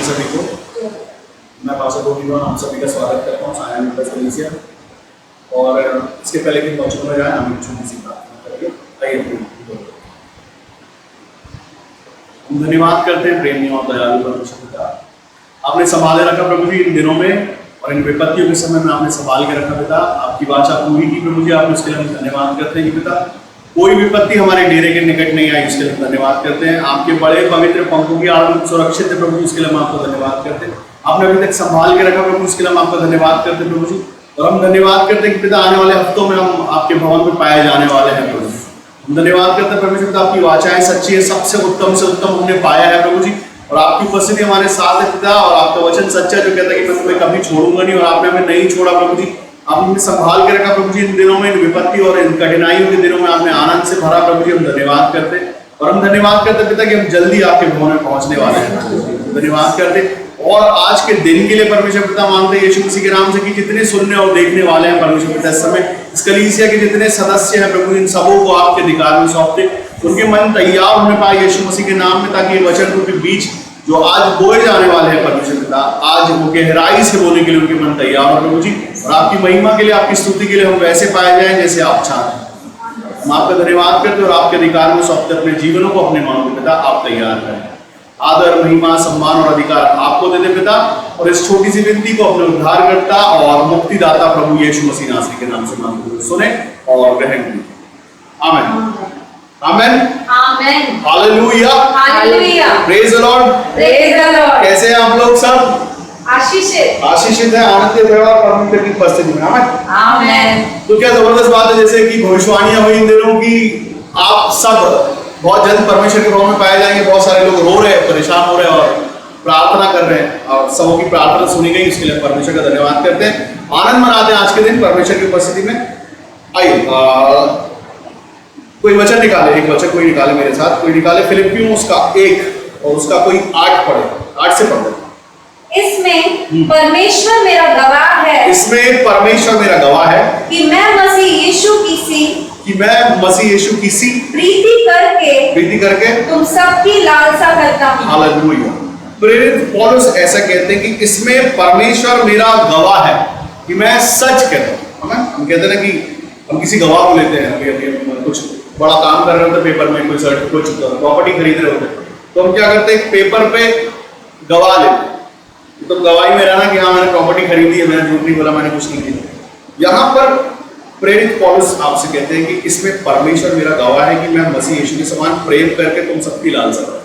सभी को। मैं पास्टर गोविंद हम सभी का स्वागत करता हूँ साया मेंबर्स कलीसिया। और इसके पहले कि वचनों में जाए, हम एक छोटी सी प्रार्थना करेंगे। आइए हम धन्यवाद करते हैं प्रेमी और दयालु परमेश्वर पिता, आपने संभाले रखा प्रभु जी इन दिनों में, और इन विपत्तियों के समय में आपने संभाल के रखा पिता। आपकी वाचा पूरी की प्रभु जी, आपने उसके लिए हम धन्यवाद करते हैं कि पिता कोई विपत्ति हमारे डेरे के निकट नहीं आई, इसके लिए धन्यवाद करते हैं। आपके बड़े पवित्र पंखों की आड़ में सुरक्षित है प्रभु जी, इसके लिए हम आपको धन्यवाद करते हैं। आपने अभी तक संभाल के रखा प्रभु, इसके लिए हम आपका धन्यवाद करते हैं प्रभु जी। और हम धन्यवाद करते हैं कि पिता आने वाले हफ्तों में हम आपके भवन में पाए जाने वाले हैं प्रभु जी। हम धन्यवाद करते हैं परमेश्वर पिता, आपकी वाचाएं सच्ची है, सबसे उत्तम से उत्तम हमने पाया है प्रभु जी। और आपकी उपस्थिति हमारे साथ है पिता, और आपका वचन सच्चा जो कहता है कि मैं तुम्हें कभी छोड़ूंगा नहीं, और आपने हमें नहीं छोड़ा प्रभु जी। आपने संभाल के रखा प्रभु जी इन दिनों में, इन विपत्ति और इन कठिनाइयों के दिनों में आपने आनंद से भरा प्रभु जी। हम धन्यवाद करते हैं, और हम धन्यवाद करते पिता कि हम जल्दी आपके भवन में पहुंचने वाले हैं। धन्यवाद करते और आज के दिन के लिए परमेश्वर पिता मांगते हैं यीशु मसीह के नाम से कि जितने सुनने और देखने वाले हैं परमेश्वर पिता, इस समय इस कलीसिया के जितने सदस्य हैं प्रभु, इन सबों को आपके अधिकार में सौंपते, उनके मन तैयार होने पाए यीशु मसीह के नाम में, ताकि वचन के बीच जो आज बोए जाने वाले हैं परमेश्वर पिता, आज वो गहराई से बोलने के लिए उनके मन तैयार हो प्रभु जी। और आपकी महिमा के लिए, आपकी स्तुति के लिए हम वैसे पाए जाएं जैसे आप चाहते हैं। हम आपका धन्यवाद करते और आपके अधिकार में सौंपते अपने जीवनों को, अपने मानव पिता आप तैयार करें। आदर, महिमा, सम्मान और अधिकार आपको देते पिता, और इस छोटी सी विनती को अपने उद्धारकर्ता और मुक्तिदाता प्रभु यीशु मसीह नासरी के नाम से मांगते हुए सुने और ग्रहण कीजिए। आमीन आमीन आमीन hallelujah hallelujah praise the Lord praise the Lord. कैसे हैं आप लोग सब? आशीषित है, आनंदित है और परमेश्वर की उपस्थिति में। आमीन आमीन। तो क्या जबरदस्त बात है, जैसे कि भविष्यवाणियां हुई इन दिनों की, आप सब बहुत जल्द परमेश्वर के भवन में पाए जाएंगे। बहुत सारे लोग रो रहे हैं, परेशान हो रहे हैं और प्रार्थना कर रहे हैं, और सबों की प्रार्थना सुनी गई, इसके लिए परमेश्वर का धन्यवाद करते हैं। आनंद मनाते हैं आज के दिन परमेश्वर की उपस्थिति में। आइए कोई वचन निकाले, एक वचन कोई निकाले मेरे साथ, कोई निकाले फिलिपियों उसका 1 और उसका कोई 8 पढ़े, 8 से पढ़े। इसमें परमेश्वर मेरा गवाह है, इसमें परमेश्वर मेरा गवाह है कि मैं मसीह यीशु की सी प्रीति करके तुम सबकी लालसा करता हूँ। हालेलुया। प्रेरित पौलुस ऐसा कहते हैं कि इसमें परमेश्वर मेरा गवाह है कि मैं सच कहता हूँ। हम कहते हैं कि हम किसी गवाह को लेते हैं, अभी कुछ बड़ा काम कर रहे होते पेपर में, कोई सर्ट कुछ प्रॉपर्टी खरीद रहे होते, तो हम क्या करते हैं पेपर पे गवाह लेते हैं। तो गवाही में रहना कि हाँ मैंने प्रॉपर्टी खरीदी है, मैंने झूठ नहीं बोला, मैंने कुछ नहीं किया। यहाँ पर प्रेरित पौलुस आपसे कहते हैं कि इसमें परमेश्वर मेरा गवाह है कि मैं मसीह यीशु के समान प्रेम करके तुम सबकी लालसा करता।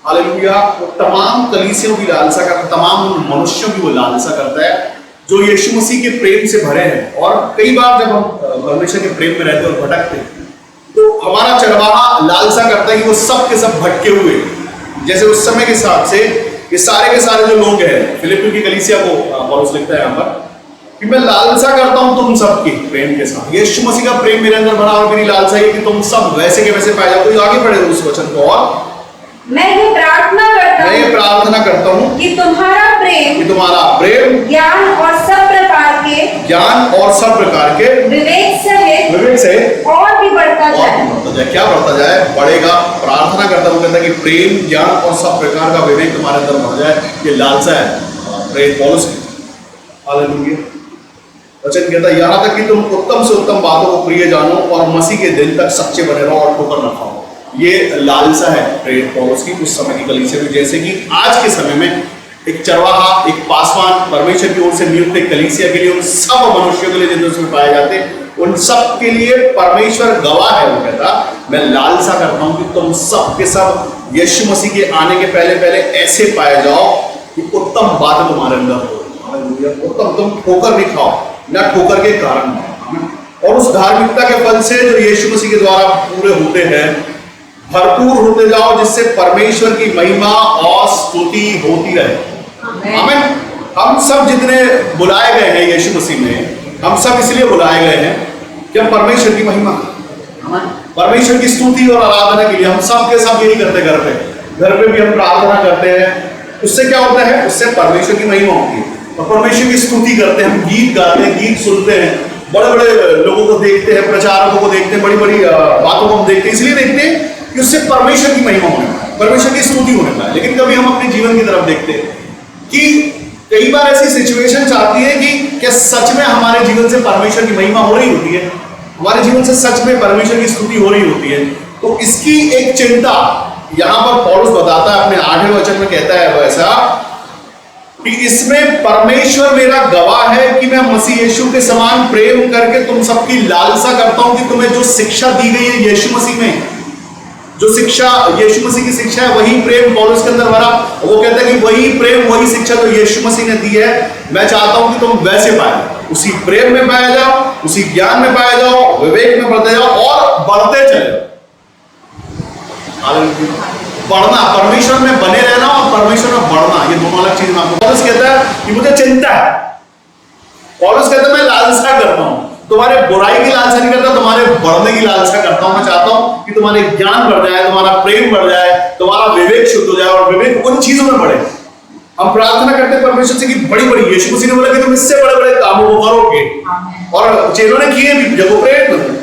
हालेलुया। वो तमाम कलीसियों की लालसा करता, तमाम मनुष्यों की वो लालसा करता है जो यीशु मसीह के प्रेम से भरे हैं। और कई बार जब हम परमेश्वर के प्रेम में रहते और भटकते हैं, तो हमारा चरवाहा लालसा करता है कि वो सब के सब भटके हुए, जैसे उस समय के हिसाब से ये सारे के सारे जो लोग हैं, फिलिपियों की कलीसिया को पौलुस लिखता है यहाँ पर कि मैं लालसा करता हूं तुम सबके प्रेम के साथ। यीशु मसीह का प्रेम मेरे अंदर भरा, और मेरी लालसा है कि तुम सब वैसे के वैसे पाए जाओ। तो आगे पढ़े उस वचन को, और मैं ये प्रार्थना करता हूँ कि तुम्हारा प्रेम ज्ञान और सब प्रकार के विवेक से और भी बढ़ता जाए। क्या बढ़ता जाए? बढ़ेगा। प्रार्थना करता हूँ, कहता है कि प्रेम, ज्ञान और सब प्रकार का विवेक तुम्हारे अंदर बढ़ जाए। ये लालसा है प्रेरित पौलुस की। हालेलुया। वचन कहता है यहाँ तक कि तुम उत्तम से उत्तम बातों को प्रिय जानो और मसीह के दिन तक सच्चे बने रहो और ठोकर न खाओ। ये लालसा है प्रेरित पौलुस की उस समय की कलीसिया में। जैसे कि आज के समय में एक चरवाहा, एक पासवान परमेश्वर की ओर से नियुक्त एक कलीसिया के लिए, उन सब मनुष्यों के लिए जिन्हें उसमें पाए जाते हैं, उन सब के लिए परमेश्वर गवाह है। वो कहता मैं लालसा करता हूँ कि तुम सब के सब यीशु मसीह के आने के पहले पहले ऐसे पाए जाओ कि उत्तम बातें तुम्हारे अंदर हो। उत्तम, तुम ठोकर नहीं खाओ, न ठोकर के कारण। और उस धार्मिकता के फल से जो यीशु मसीह के द्वारा पूरे होते हैं, भरपूर होते जाओ, जिससे परमेश्वर की महिमा और स्तुति होती रहे। आमीन। हम सब जितने बुलाए गए हैं यीशु मसीह में, हम सब इसलिए बुलाए गए हैं कि हम परमेश्वर की महिमा, परमेश्वर की स्तुति और आराधना के लिए हम सब के सब यही करते। घर पे भी हम प्रार्थना करते हैं। उससे क्या होता है? उससे परमेश्वर की महिमा होती है और परमेश्वर की स्तुति करते हैं। हम गीत गाते हैं, गीत सुनते हैं, बड़े बड़े लोगों को देखते हैं, प्रचारकों को देखते हैं, बड़ी बड़ी बातों को हम देखते हैं। इसलिए देखते हैं कि उससे परमेश्वर की महिमा होने पाए, परमेश्वर की स्तुति होने पाए। लेकिन कभी हम अपने जीवन की तरफ देखते हैं कि कई बार ऐसी सिचुएशन आती है कि क्या सच में हमारे जीवन से परमेश्वर की महिमा हो रही होती है, हमारे जीवन से सच में परमेश्वर की स्तुति हो रही होती है। तो इसकी एक चिंता यहां पर पौलुस बताता है, अपने 8वें वचन में कहता है वैसा कि इसमें परमेश्वर मेरा गवाह है कि मैं मसीह यीशु के समान प्रेम करके तुम सबकी लालसा करता हूं कि तुम्हें जो शिक्षा दी गई है यीशु मसीह में, जो शिक्षा यीशु मसीह की शिक्षा है, वही प्रेम पौलुस के अंदर भरा। वो कहता है कि वही प्रेम, वही शिक्षा जो यीशु मसीह ने दी है, मैं चाहता हूं कि तुम वैसे पाए, उसी प्रेम में पाया जाओ, उसी ज्ञान में पाया जाओ, विवेक में बढ़ते जाओ और बढ़ते चले जाओ। बढ़ना, परमेश्वर में बने रहना और परमेश्वर में बढ़ना, ये दोनों अलग चीज में आपको। पौलुस कहता है कि मुझे चिंता है, पौलुस कहता है मैं लालसा करता हूं, तुम्हारे बुराई की लालसा नहीं करता, तुम्हारे बढ़ने की लालसा करता हूं। मैं चाहता हूं कि तुम्हारे ज्ञान बढ़ जाए, तुम्हारा प्रेम बढ़ जाए, तुम्हारा विवेक शुद्ध हो जाए और विवेक उन चीजों में बढ़े। हम प्रार्थना करते हैं परमेश्वर से कि बड़ी बड़ी, यीशु मसीह ने बोला कि तुम इससे बड़े बड़े कामों को करोगे, और चेलों ने किए भी जब वो प्रेरित।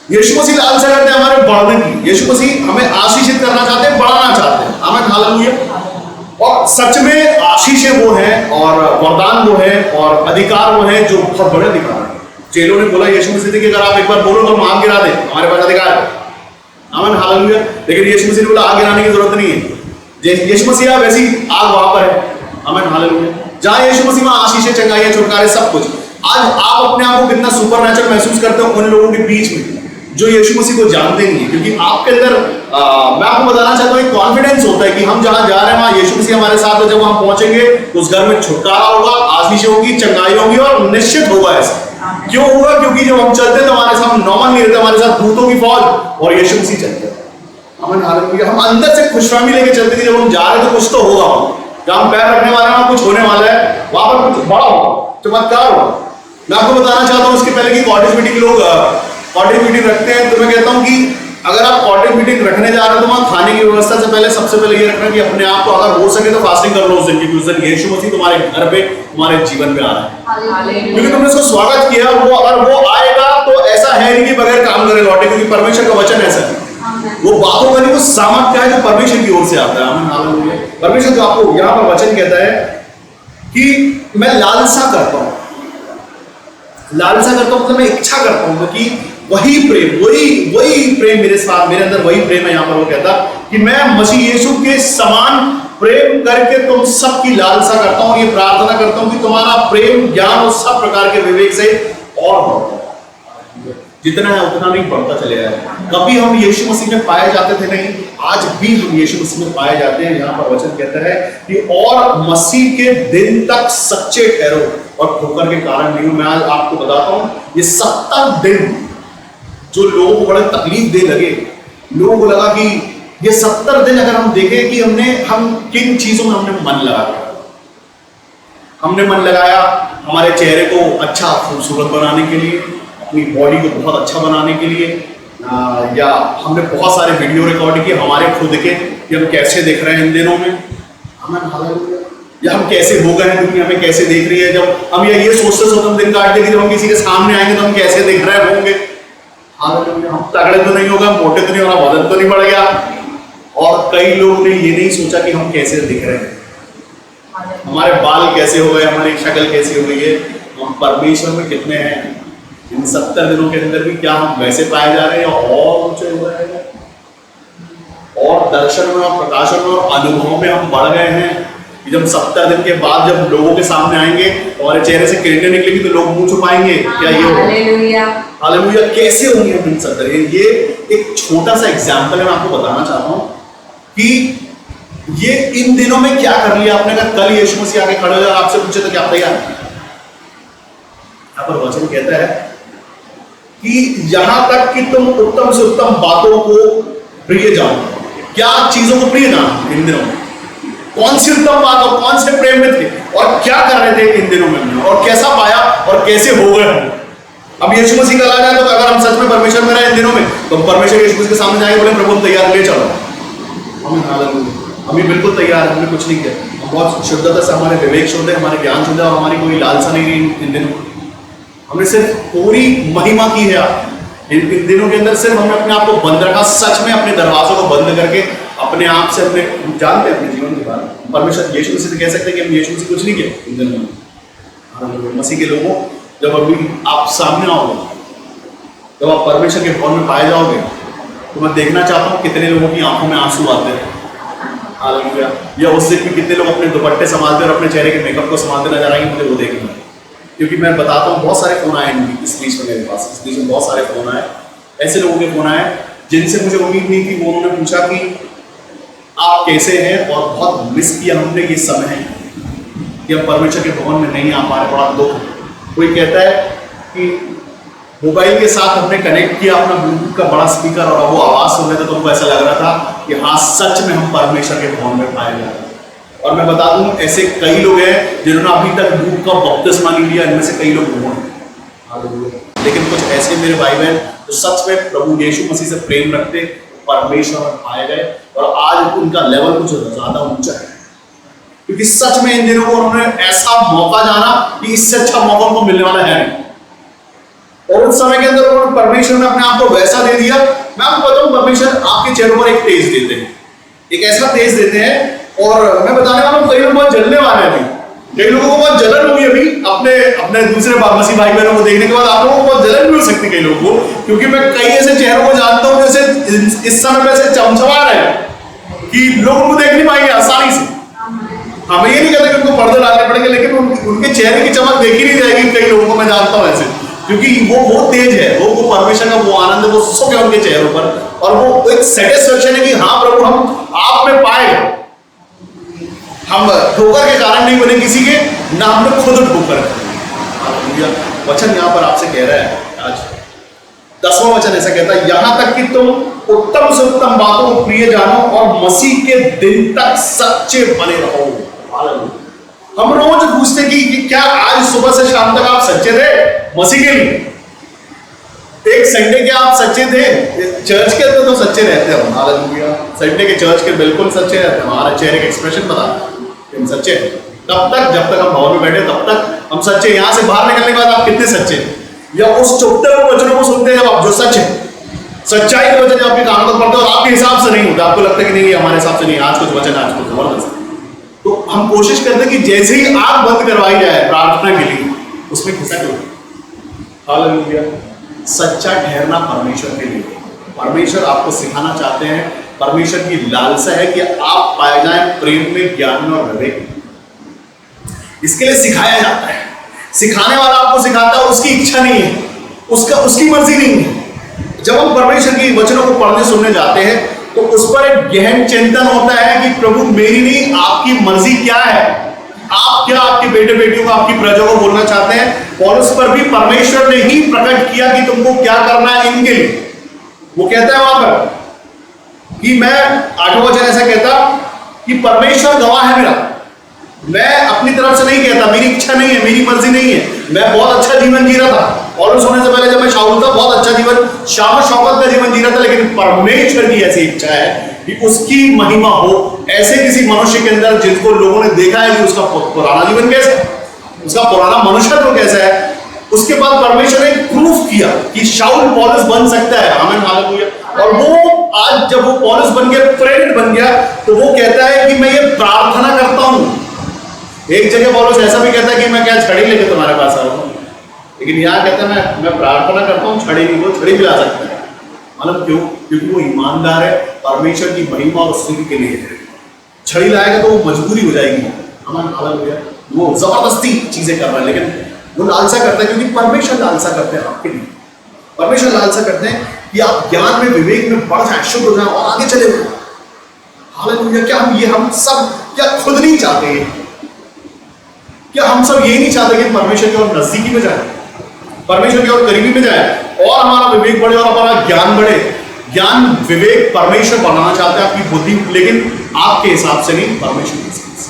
यीशु मसीह लालसा करते हैं हमारे बढ़ने की, यीशु मसीह हमें आशीषित करना चाहते हैं, बढ़ाना चाहते हैं। आमीन, हालेलुया। और सच में आशीषें वो हैं और वरदान वो है और अधिकार वो है जो बहुत बड़े अधिकार है। चेलों ने बोला यीशु मसीह से कि अगर आप एक बार बोलो तो हम आग गिरा दें, हमारे पास अधिकार है। आमीन, हालेलुया। लेकिन यीशु मसीह ने बोला आग गिराने की जरूरत नहीं है, यीशु मसीह वैसी आग वहां पर है। आमीन, हालेलुया। जहां यीशु मसीह में आशीषें, चंगाइयां, छुटकारे, सब कुछ। आज आप अपने आप को कितना सुपरनैचुरल महसूस करते हो उन लोगों के बीच में जो यीशु मसीह को जानते नहीं है, क्योंकि आपके अंदर मैं आपको बताना चाहता हूं एक कॉन्फिडेंस होता है कि हम जहां जा रहे हैं वहां यीशु मसीह हमारे साथ है। जब हम पहुंचेंगे उस घर में छुटकारा होगा, आशीषें होगी, चंगाई होगी और निश्चित होगा ऐसा। क्यों होगा? क्योंकि जब हम चलते हैं तो हमारे साथ नॉर्मल नहीं रहते, हमारे साथ दूतों की फौज और यीशु मसीह चलते हैं। हम अंदर से खुशफहमी लेके चलते हैं कि जब हम जा रहे हैं तो कुछ तो होगा, जहां हम पैर रखने वाले हैं वहां कुछ होने वाला है, वहां पर कुछ बड़ा होगा, चमत्कार होगा। मैं आपको बताना चाहता हूं उसके पहले कि कॉटेज मीटिंग लोग कॉटेज मीटिंग रखते हैं, तो मैं कहता हूं कि अगर आप कॉटेज मीटिंग रखने जा रहे हो तो वहां खाने की व्यवस्था से पहले सबसे पहले ये रखना कि अपने आप को अगर हो सके तो फास्टिंग कर लो उस दिन, क्योंकि उस दिन यीशु मसीह तुम्हारे घर पे, तुम्हारे जीवन में आ रहा है, क्योंकि तुमने उसको स्वागत किया। वो अगर वो आएगा तो ऐसा है नहीं कि बगैर काम करे लौटे, क्योंकि परमेश्वर का वचन ऐसा है, वो बातों का नहीं, वो सामर्थ्य है जो परमेश्वर की ओर से आता है। आमीन, हालेलुया। परमेश्वर जो आपको यहाँ पर वचन कहता है कि मैं लालसा करता हूँ, लालसा करता हूँ मतलब मैं इच्छा करता हूँ कि वही प्रेम, वही प्रेम मेरे साथ, मेरे अंदर वही प्रेम है। यहाँ पर वो कहता कि मैं मसीह यीशु के समान प्रेम करके तुम सबकी लालसा करता हूँ, ये प्रार्थना करता हूँ कि तुम्हारा प्रेम, ज्ञान और सब प्रकार के विवेक से और बढ़ता है, जितना है उतना नहीं बढ़ता चले जाए। कभी हम यीशु मसीह में पाए जाते थे नहीं, आज भी हम यीशु मसीह में पाए जाते हैं। यहाँ पर वचन कहता है कि और मसीह के दिन तक सच्चे ठहरो और ठोकर के कारण नहीं हो। मैं आज आपको बताता हूँ ये 70 दिन जो लोगों को बड़े तकलीफ दे लगे, लोगों को लगा कि ये 70 दिन अगर हम देखें कि हम किन चीजों में हमने मन लगाया, हमने मन लगाया हमारे चेहरे को अच्छा खूबसूरत बनाने के लिए, अपनी बॉडी को बहुत अच्छा बनाने के लिए, या हमने बहुत सारे वीडियो रिकॉर्ड किए हमारे खुद के कि हम कैसे देख रहे हैं इन दिनों में, या हम कैसे हो गए हैं, दुनिया में कैसे देख रही है। जब हम ये सोचते सोचते हम दिन काटते कि जब हम किसी के सामने आएंगे तो हम कैसे देख रहे होंगे। हम तगड़े तो नहीं होगा, मोटे तो नहीं होगा, वजन तो नहीं बढ़ गया। और कई लोग ने ये नहीं सोचा कि हम कैसे दिख रहे हैं, हमारे बाल कैसे हो गए, हमारी शक्ल कैसी हो गई है, हम परमेश्वर में कितने हैं। इन 70 दिनों के अंदर भी क्या हम वैसे पाए जा रहे हैं या और ऊंचे हो रहे हैं, और दर्शन में और प्रकाशन में और अनुभव में हम बढ़ गए हैं कि जब 70 दिन के बाद जब लोगों के सामने आएंगे हमारे चेहरे से किरणें निकलेंगी तो लोग मुंह छुपाएंगे। क्या ये हालेलुया, हालेलुया कैसे होंगे हम इन 70 दिन? ये एक छोटा सा एग्जाम्पल है, मैं आपको बताना चाहता हूँ कि ये इन दिनों में क्या कर लिया आपने। अगर कल यीशु मसीह आके खड़े हो जाए आपसे पूछे तो क्या तैयार? यहाँ पर वचन कहता है कि यहां तक कि तुम उत्तम से उत्तम बातों को प्रिय जानो। क्या चीजों को प्रिय जानो इन दिनों में? कौन सी उत्तम बात और कौन से प्रेम में थे और क्या कर रहे थे इन दिनों में, और कैसा पाया और कैसे हो गए। अब यीशु मसीह कल आ जाए तो अगर हम सच में परमेश्वर में रहे इन दिनों में तो परमेश्वर यीशु मसीह के सामने जाएंगे, बोले प्रभु हम तैयार, ले चलो। हम बिल्कुल तैयार है, हमने कुछ नहीं किया, हम बहुत शुद्धता से, हमारे विवेक शुद्ध है, हमारे ज्ञान शुद्ध है, हमारी कोई लालसा नहीं रही इन दिनों। हमने सिर्फ पूरी महिमा की है इन दिनों के अंदर सिर्फ हमने अपने आप को बंद रखा, सच में अपने दरवाजों को बंद करके अपने आप से अपने जानते हैं अपने जीवन के बारे में। परमेश्वर यीशु मसीह से कह सकते हैं कि हम यीशु मसीह कुछ नहीं किया इन दिनों में। मसीह के लोगों, जब अभी आप सामने आओगे, जब आप परमेश्वर के भवन में पाए जाओगे, तो मैं देखना चाहता हूँ कितने लोगों की आंखों में आंसू आते हैं। हालेलुया। या उससे भी कितने लोग अपने दुपट्टे संभालते और अपने चेहरे के मेकअप को संभालते नजर आएंगे, मुझे वो देखना है। क्योंकि मैं बताता हूँ बहुत सारे फोन आए इस बीच में मेरे पास, इस बीच में बहुत सारे फोन आए, ऐसे लोगों के फोन आए जिनसे मुझे उम्मीद नहीं थी। वो उन्होंने पूछा कि आप कैसे हैं, और बहुत मिस किया हमने ये समय है कि हम परमेश्वर के भवन में नहीं आ पा रहे, बड़ा दुख। कोई कहता है कि मोबाइल के साथ हमने कनेक्ट किया अपना ब्लूटूथ का बड़ा स्पीकर और वो आवाज सुन रहे थे, तो उनको ऐसा लग रहा था कि हाँ सच में हम परमेश्वर के भवन में पाए जा रहे हैं। और मैं बता दूं ऐसे कई लोग हैं जिन्होंने अभी तक दूध का बपतिस्मा नहीं लिया, इनमें से कई लोग हुए। लेकिन कुछ ऐसे मेरे भाई बहन जो सच में प्रभु यीशु मसीह से प्रेम रखते, परमेश्वर में पाए गए, और आज उनका लेवल कुछ ज्यादा ऊंचा है, क्योंकि सच में इन दिनों को उन्होंने ऐसा मौका जाना कि इससे अच्छा मौका उनको मिलने वाला है नहीं। और उस समय के अंदर उन्होंने परमेश्वर ने अपने आप को वैसा दे दिया। मैं आपको बताऊं, परमेश्वर आपके चेहरों पर एक तेज देते हैं, एक ऐसा तेज देते हैं। और मैं बताने वाला हूं, कई लोग बहुत जलने वाले हैं अभी, कई लोगों को बहुत जलन होगी अभी अपने अपने दूसरे मसीह भाई बहनों को देखने के बाद। आप लोगों को बहुत जलन भी हो सकती है कई लोगों को, क्योंकि मैं कई ऐसे चेहरों को जानता हूं जैसे इस समय में ऐसे चमचमा रहे हैं कि लोग उनको देख नहीं पाएंगे आसानी से। हाँ, मैं ये नहीं कहता कि उनको पर्दे डालने पड़ेंगे, लेकिन उनके चेहरे की चमक देखी नहीं जाएगी। कई लोगों को मैं जानता हूं ऐसे, क्योंकि वो तेज है, वो परमेश्वर का वो आनंद, वो सुख है उनके चेहरों पर, और वो एक सेटिस्फेक्शन है कि हाँ प्रभु हम आप में पाए। हम ठोकर के कारण नहीं बने किसी के, ना हमने खुद ठोकर। वचन यहाँ पर आपसे कह रहा है आज 10वां वचन ऐसा कहता है, यहां तक कि तुम उत्तम से उत्तम बातों को प्रिय जानो और मसीह के दिन तक सच्चे बने रहो। हम रोज पूछते कि क्या आज सुबह से शाम तक आप सच्चे थे मसीह के लिए? एक संडे के आप सच्चे थे? चर्च के तो सच्चे रहते हैं हम, हालेलुया। संडे के चर्च के बिल्कुल सच्चे रहते हैं, हमारा चेहरे का एक्सप्रेशन बताता है हम सच्चे हैं। तब तक जब तक हम भवन में बैठे तब तक हम सच्चे। यहां से बाहर निकलने के बाद आप कितने सच्चे हैं? या उस चुपते हुए वचनों को सुनते हैं आप जो सच है, सच्चाई के वचन जो आपके कानों तक पड़ते हैं और आपके हिसाब से नहीं होता, आपको लगता है कि नहीं हमारे हिसाब से नहीं, आज कुछ वचन आज कुछ जबरदस्त। तो हम कोशिश करते हैं कि जैसे ही आंख बंद करवाई जाए प्रार्थना के लिए, उसमें खिसक लो। हालेलुया। सच्चा ठहरना परमेश्वर के लिए, परमेश्वर आपको सिखाना चाहते हैं। परमेश्वर की लालसा है कि आप पाए जाएं प्रेम में, ज्ञान में और विवेक में। इसके लिए सिखाया जाता है, सिखाने वाला आपको सिखाता है, उसकी इच्छा नहीं है, उसकी मर्जी नहीं है। जब हम परमेश्वर की वचनों को पढ़ने सुनने जाते हैं तो उस पर एक गहन चिंतन होता है कि प्रभु मेरी नहीं आपकी मर्जी क्या है, आप क्या आपके बेटे बेटियों को, आपकी प्रजा को बोलना चाहते हैं। पौलुस पर भी परमेश्वर ने ही प्रकट किया कि तुमको क्या करना है इनके लिए। वो कहता है वहां पर कि मैं 8वां वचन ऐसा कहता कि परमेश्वर गवाह है मेरा, मैं अपनी तरफ से नहीं कहता, मेरी इच्छा नहीं है, मेरी मर्जी नहीं है। मैं बहुत अच्छा जीवन जी रहा था, पौलुस होने से पहले जब मैं शाऊल था बहुत अच्छा जीवन, शान शौकत का जीवन जी रहा था, लेकिन परमेश्वर की ऐसी इच्छा है कि उसकी महिमा हो ऐसे किसी मनुष्य के अंदर जिसको लोगों ने देखा है कि उसका पुराना जीवन कैसा है, उसका पुराना मनुष्यत्व कैसा है। उसके बाद परमेश्वर ने प्रूफ किया कि शाऊल पौलुस बन सकता है। आमीन, हालेलुया। और वो आज जब वो पौलुस बन गया, प्रेरित बन गया, तो वो कहता है कि मैं ये प्रार्थना करता हूं। एक जगह पौलुस ऐसा भी कहता है कि मैं क्या छड़ी लेके तुम्हारे पास आऊंगा, लेकिन यहाँ कहता है मैं प्रार्थना करता हूँ, छड़ी नहीं, वो छड़ी भी ला सकता है। मतलब क्यों? क्योंकि वो ईमानदार है, परमेश्वर की महिमा और स्तुति के लिए है। छड़ी लाएगा तो वो मजबूरी हो जाएगी, वो जबरदस्ती चीजें कर रहा है, लेकिन वो लालसा करता है क्योंकि परमेश्वर लालसा करते हैं आपके लिए। परमेश्वर लालसा करते हैं कि आप ज्ञान में, विवेक में बढ़ जाए, शुद्ध हो जाए और आगे चले जाए। हालेलुया। क्या हम सब क्या खुद नहीं चाहते? क्या हम सब ये नहीं चाहते कि परमेश्वर की ओर नजदीकी में जाए, परमेश्वर की ओर करीबी में जाए और हमारा विवेक बढ़े और हमारा ज्ञान बढ़े? ज्ञान विवेक परमेश्वर बनाना चाहते हैं, आपकी बुद्धि, लेकिन आपके हिसाब से नहीं, परमेश्वर के हिसाब से।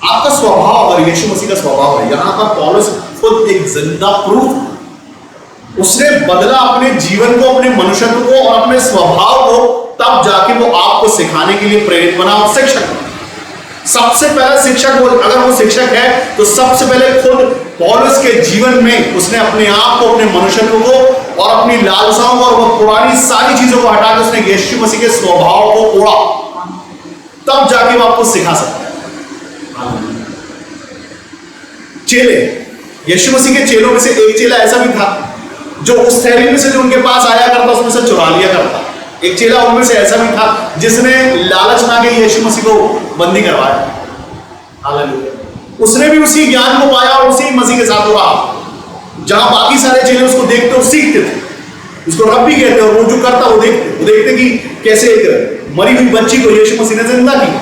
आपका स्वभाव और यीशु मसीह का स्वभाव है। यहां पर पौलुस खुद एक जिंदा प्रूफ, उसने बदला अपने जीवन को, अपने मनुष्यत्व को और अपने स्वभाव को, तब जाके वो आपको सिखाने के लिए प्रेरित बना और शिक्षक बना। सबसे पहला शिक्षक वो, अगर वो शिक्षक है तो सबसे पहले खुद पौलुस के जीवन में उसने अपने आप को, अपने मनुष्यत्व को और अपनी लालसाओं और वो पुरानी सारी चीजों को हटा के उसने यीशु मसीह के स्वभाव को तोड़ा, तब जाके वो आपको सिखा सकता है। चेले, यीशु मसीह के चेलों में से एक चेला ऐसा भी था जो उस थैली में से जो उनके पास आया करता उसमें से चुरा लिया करता। एक चेला उनमें से ऐसा भी था जिसने लालच में आके यीशु मसीह को बंदी करवाया। हालेलुया। उसने भी उसी ज्ञान को पाया और उसी मसीह के साथ रहा। जहां बाकी सारे चेले उसको देखते और सीखते थे, उसको रब्बी कहते और वो जो करता वो देखते कि कैसे एक मरी हुई बच्ची को यीशु मसीह ने जिंदा किया।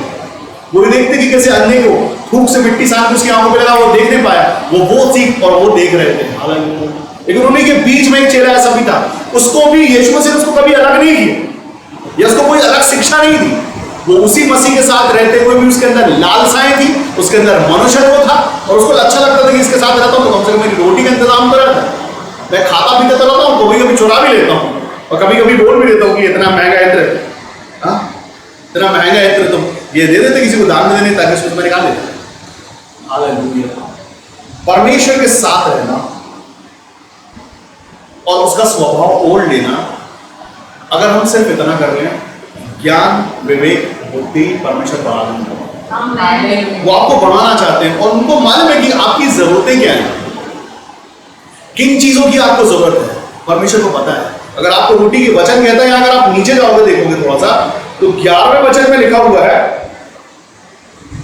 वो देखते कि कैसे अंधे को थूक से मिट्टी साफ उसकी आंखों पे लगा, वो देख नहीं पाया, वो सीख और वो देख रहे थे। हालेलुया। लेकिन उन्हीं के बीच में एक चेला ऐसा भी था, उसको भी यीशु मसीह ने उसको कभी अलग नहीं किया या उसको कोई अलग शिक्षा नहीं दी। वो उसी मसीह के साथ रहते हुए भी उसके अंदर लालसाएं थी, उसके अंदर मनुष्यत्व था और उसको अच्छा लगता था कि इसके साथ रहता हूं तो कम से कम मेरी रोटी का इंतजाम तो रहता है। मैं खाता पीता तो रहता हूँ, कभी कभी चुरा भी लेता हूँ और कभी कभी बोल भी देता हूँ कि इतना महंगा इत्र, इतना महंगा इत्र तुम ये दे देते किसी को दान में देने ताकि उसको मैं निकाल देता। हालेलुया। परमेश्वर के साथ रहना और उसका स्वभाव ओढ़ लेना, अगर हम सिर्फ इतना कर लें, ज्ञान विवेक बुद्धि परमेश्वर बढ़ा देंगे। वो आपको बढ़ाना चाहते हैं और उनको मालूम है कि आपकी जरूरतें क्या हैं, किन चीजों की आपको जरूरत है, परमेश्वर को पता है। अगर आपको रोटी के वचन कहता है, अगर आप नीचे जाओगे देखोगे थोड़ा सा तो 11वें वचन में लिखा हुआ है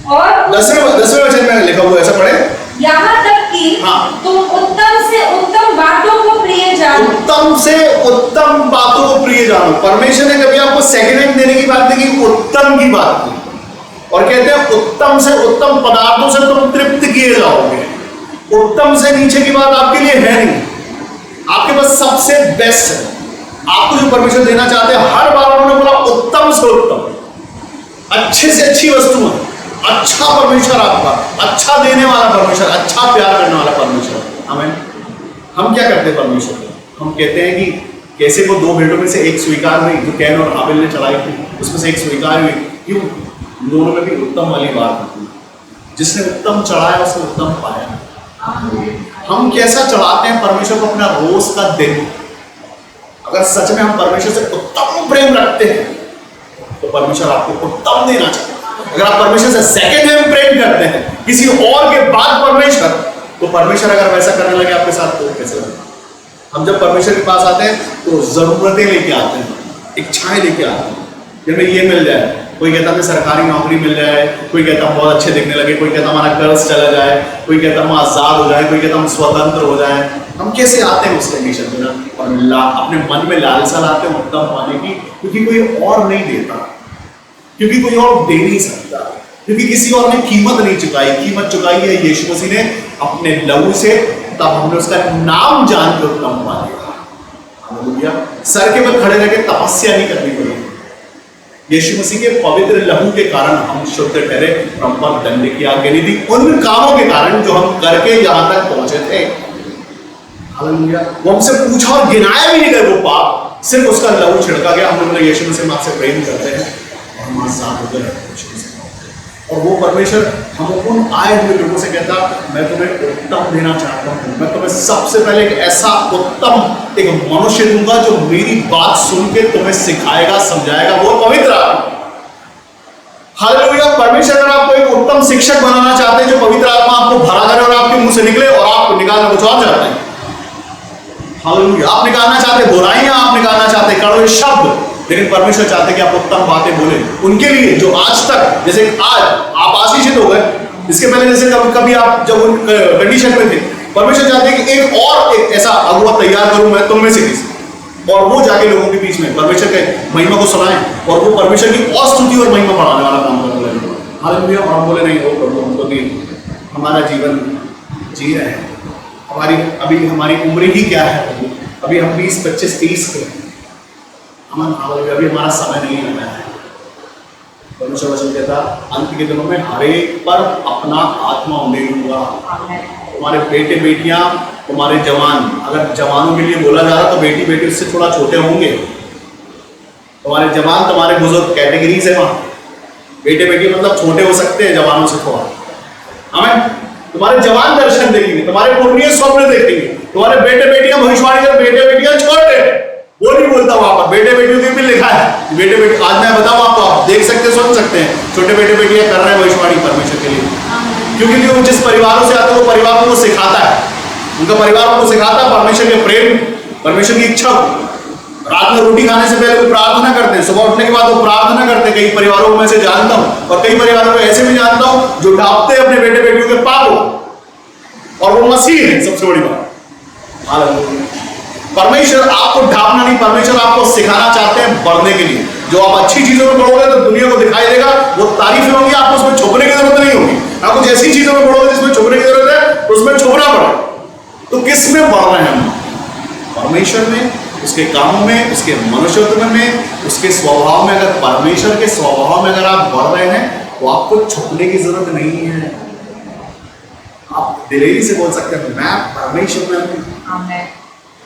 और 10वें वचन में लिखा हुआ है, ऐसा पढ़े, यहाँ तक कि तुम उत्तम से उत्तम बातों को प्रिय जानो। उत्तम से उत्तम बातों को प्रिय जानो। परमेश्वर ने कभी आपको सेकंड हैंड देने की बात नहीं की, उत्तम की बात की। और कहते हैं उत्तम से उत्तम पदार्थों से तुम तृप्त किए जाओगे। उत्तम से नीचे की बात आपके लिए है नहीं, आपके पास सबसे बेस्ट है। आपको जो परमेश्वर देना चाहते हैं, हर बार उन्होंने बोला उत्तम से उत्तम, अच्छे से अच्छी वस्तु है, अच्छा परमेश्वर आपका, अच्छा देने वाला परमेश्वर, अच्छा प्यार करने वाला परमेश्वर। हमें हम क्या करते हैं परमेश्वर को, हम कहते हैं कि कैसे को 2 भेड़ों में से एक स्वीकार हुई जो कैन और हाबिल ने चढ़ाई थी, उसमें से एक स्वीकार हुई। क्यों? दोनों में भी उत्तम वाली बात होती है, जिसने उत्तम चढ़ाया उसने उत्तम पाया। हम कैसा चढ़ाते हैं परमेश्वर को अपना रोज का दिन। अगर सच में हम परमेश्वर से उत्तम प्रेम रखते हैं तो परमेश्वर आपको उत्तम देना चाहिए। अगर आप परमेश्वर से सेकंड हैंड प्रेम करते हैं, किसी और के बाद परमेश्वर, तो परमेश्वर अगर वैसा करने लगे आपके साथ तो कैसे लगेगा? हम जब परमेश्वर के पास आते हैं तो जरूरतें लेके आते हैं, इच्छाएं लेके आते हैं। जब हमें ये मिल जाए, कोई कहता हमें सरकारी नौकरी मिल जाए, कोई कहता हम बहुत अच्छे दिखने लगे, कोई कहता हमारा कर्ज चला जाए, कोई कहता हम आजाद हो जाए, कोई कहता हम स्वतंत्र हो जाए। हम कैसे आते हैं उस कंडीशन में और अपने मन में लालसा लाते हैं उत्तम पाने की, क्योंकि कोई और नहीं देता, क्योंकि कोई और दे नहीं सकता, क्योंकि किसी और ने कीमत नहीं चुकाई। कीमत चुकाई है यीशु मसीह ने अपने लहू से, तब हमने उसका नाम जान के उत्तम पा लिया। हालेलुया। सर के बल खड़े रह के तपस्या नहीं करनी पड़ी, यीशु मसीह के पवित्र लहू के कारण हम शुद्ध ठहरे, हम पर दंड की आज्ञा नहीं थी उन कामों के कारण जो हम करके यहां तक पहुंचे थे। हालेलुया। वो हमसे पूछा और गिनाया भी नहीं गए वो पाप, सिर्फ उसका लहू छिड़का गया। हम लोग यीशु मसीह आपसे प्रेम करते हैं और हम आजाद हो गए। और वो परमेश्वर हम उन आए हुए लोगों से कहता, मैं तुम्हें उत्तम देना चाहता हूँ, मैं तुम्हें सबसे पहले एक ऐसा उत्तम एक मनुष्य दूंगा जो मेरी बात सुन के तुम्हें सिखाएगा, समझाएगा, वो पवित्र आत्मा। हालेलुया। परमेश्वर अगर आपको एक उत्तम शिक्षक बनाना चाहते हैं, जो पवित्र आत्मा आपको भरा करे और आपके मुंह से निकले और आप निकालना कुछ और चाहते हैं। हालेलुया। आप निकालना चाहते बुराइयां, आप निकालना चाहते कड़वे शब्द, लेकिन परमेश्वर चाहते कि आप उत्तम बातें बोले उनके लिए जो आज तक, जैसे आज आप आशीषित हो गए, इसके पहले जैसे कभी आप जब उन कंडीशन में थे, परमेश्वर चाहते हैं कि एक ऐसा अगुआ तैयार करूं मैं तुम में से किसी, और वो जाके लोगों के बीच में परमेश्वर के महिमा को सुनाए और वो परमेश्वर की और स्तुति और महिमा बढ़ाने वाला काम करने लगे। हालेलुया। और हम बोले नहीं हो प्रभु, हम तो नहीं, हमारा जीवन जी रहे हैं, अभी हमारी उम्र ही क्या है प्रभु, अभी हम 20 25 30 के, अभी हमारा समय नहीं आना है। परमेश्वर वचन कहता अंत के दिनों में हर एक पर अपना आत्मा उंडेलूंगा। तुम्हारे बेटे बेटियां, तुम्हारे जवान, अगर जवानों के लिए बोला जा रहा तो बेटी बेटी उससे थोड़ा छोटे होंगे, तुम्हारे जवान तुम्हारे बुजुर्ग कैटेगरीज है वहां। बेटे बेटी मतलब छोटे हो सकते हैं जवानों से थोड़ा, हमें तुम्हारे जवान दर्शन देखेंगे, तुम्हारे पूर्णीय स्वप्न देखेंगे, तुम्हारे बेटे बेटियां भविष्यवाणी कर बेटे बेटियां छोड़ दे। वो नहीं बोलता वहां पर, बेटे बेटियों के भी लिखा है बेटे बेटी। आज मैं बताऊं आपको, आप देख सकते सुन सकते हैं, छोटे बेटे बेटियां कर रहे हैं भविष्यवाणी परमेश्वर के लिए, क्योंकि वो जिस परिवारों से आते हैं वो परिवार को सिखाता है, उनका परिवार को सिखाता है परमेश्वर के प्रेम, परमेश्वर की इच्छा को। रात में रोटी खाने से पहले वो प्रार्थना करते हैं, सुबह उठने के बाद वो प्रार्थना करते हैं। कई परिवारों में से जानता हूं, और कई परिवारों में ऐसे भी जानता हूं जो ढांपते हैं अपने बेटे बेटियों के पापों, और वो मसीह है। सबसे बड़ी बात, हालेलुया। परमेश्वर आपको ढांपना नहीं, परमेश्वर आपको सिखाना चाहते हैं बढ़ने के लिए। जो आप अच्छी चीजों में बढ़ोगे तो दुनिया को दिखाई देगा, वो तारीफें होंगी, आपको उसमें छुपने की जरूरत नहीं होगी। आप कुछ ऐसी चीजों में बढ़ोगे जिसमें छुपने की जरूरत है, तो उसमें छुपना पड़े। तो किस में बढ़ रहे हैं हम? परमेश्वर में, उसके कामों में, उसके मनुष्यत्व में, उसके स्वभाव में। अगर परमेश्वर के स्वभाव में अगर आप बढ़ रहे हैं तो आपको छुपने की जरूरत नहीं है। आप दिलेरी से बोल सकते हैं मैं परमेश्वर में हूं।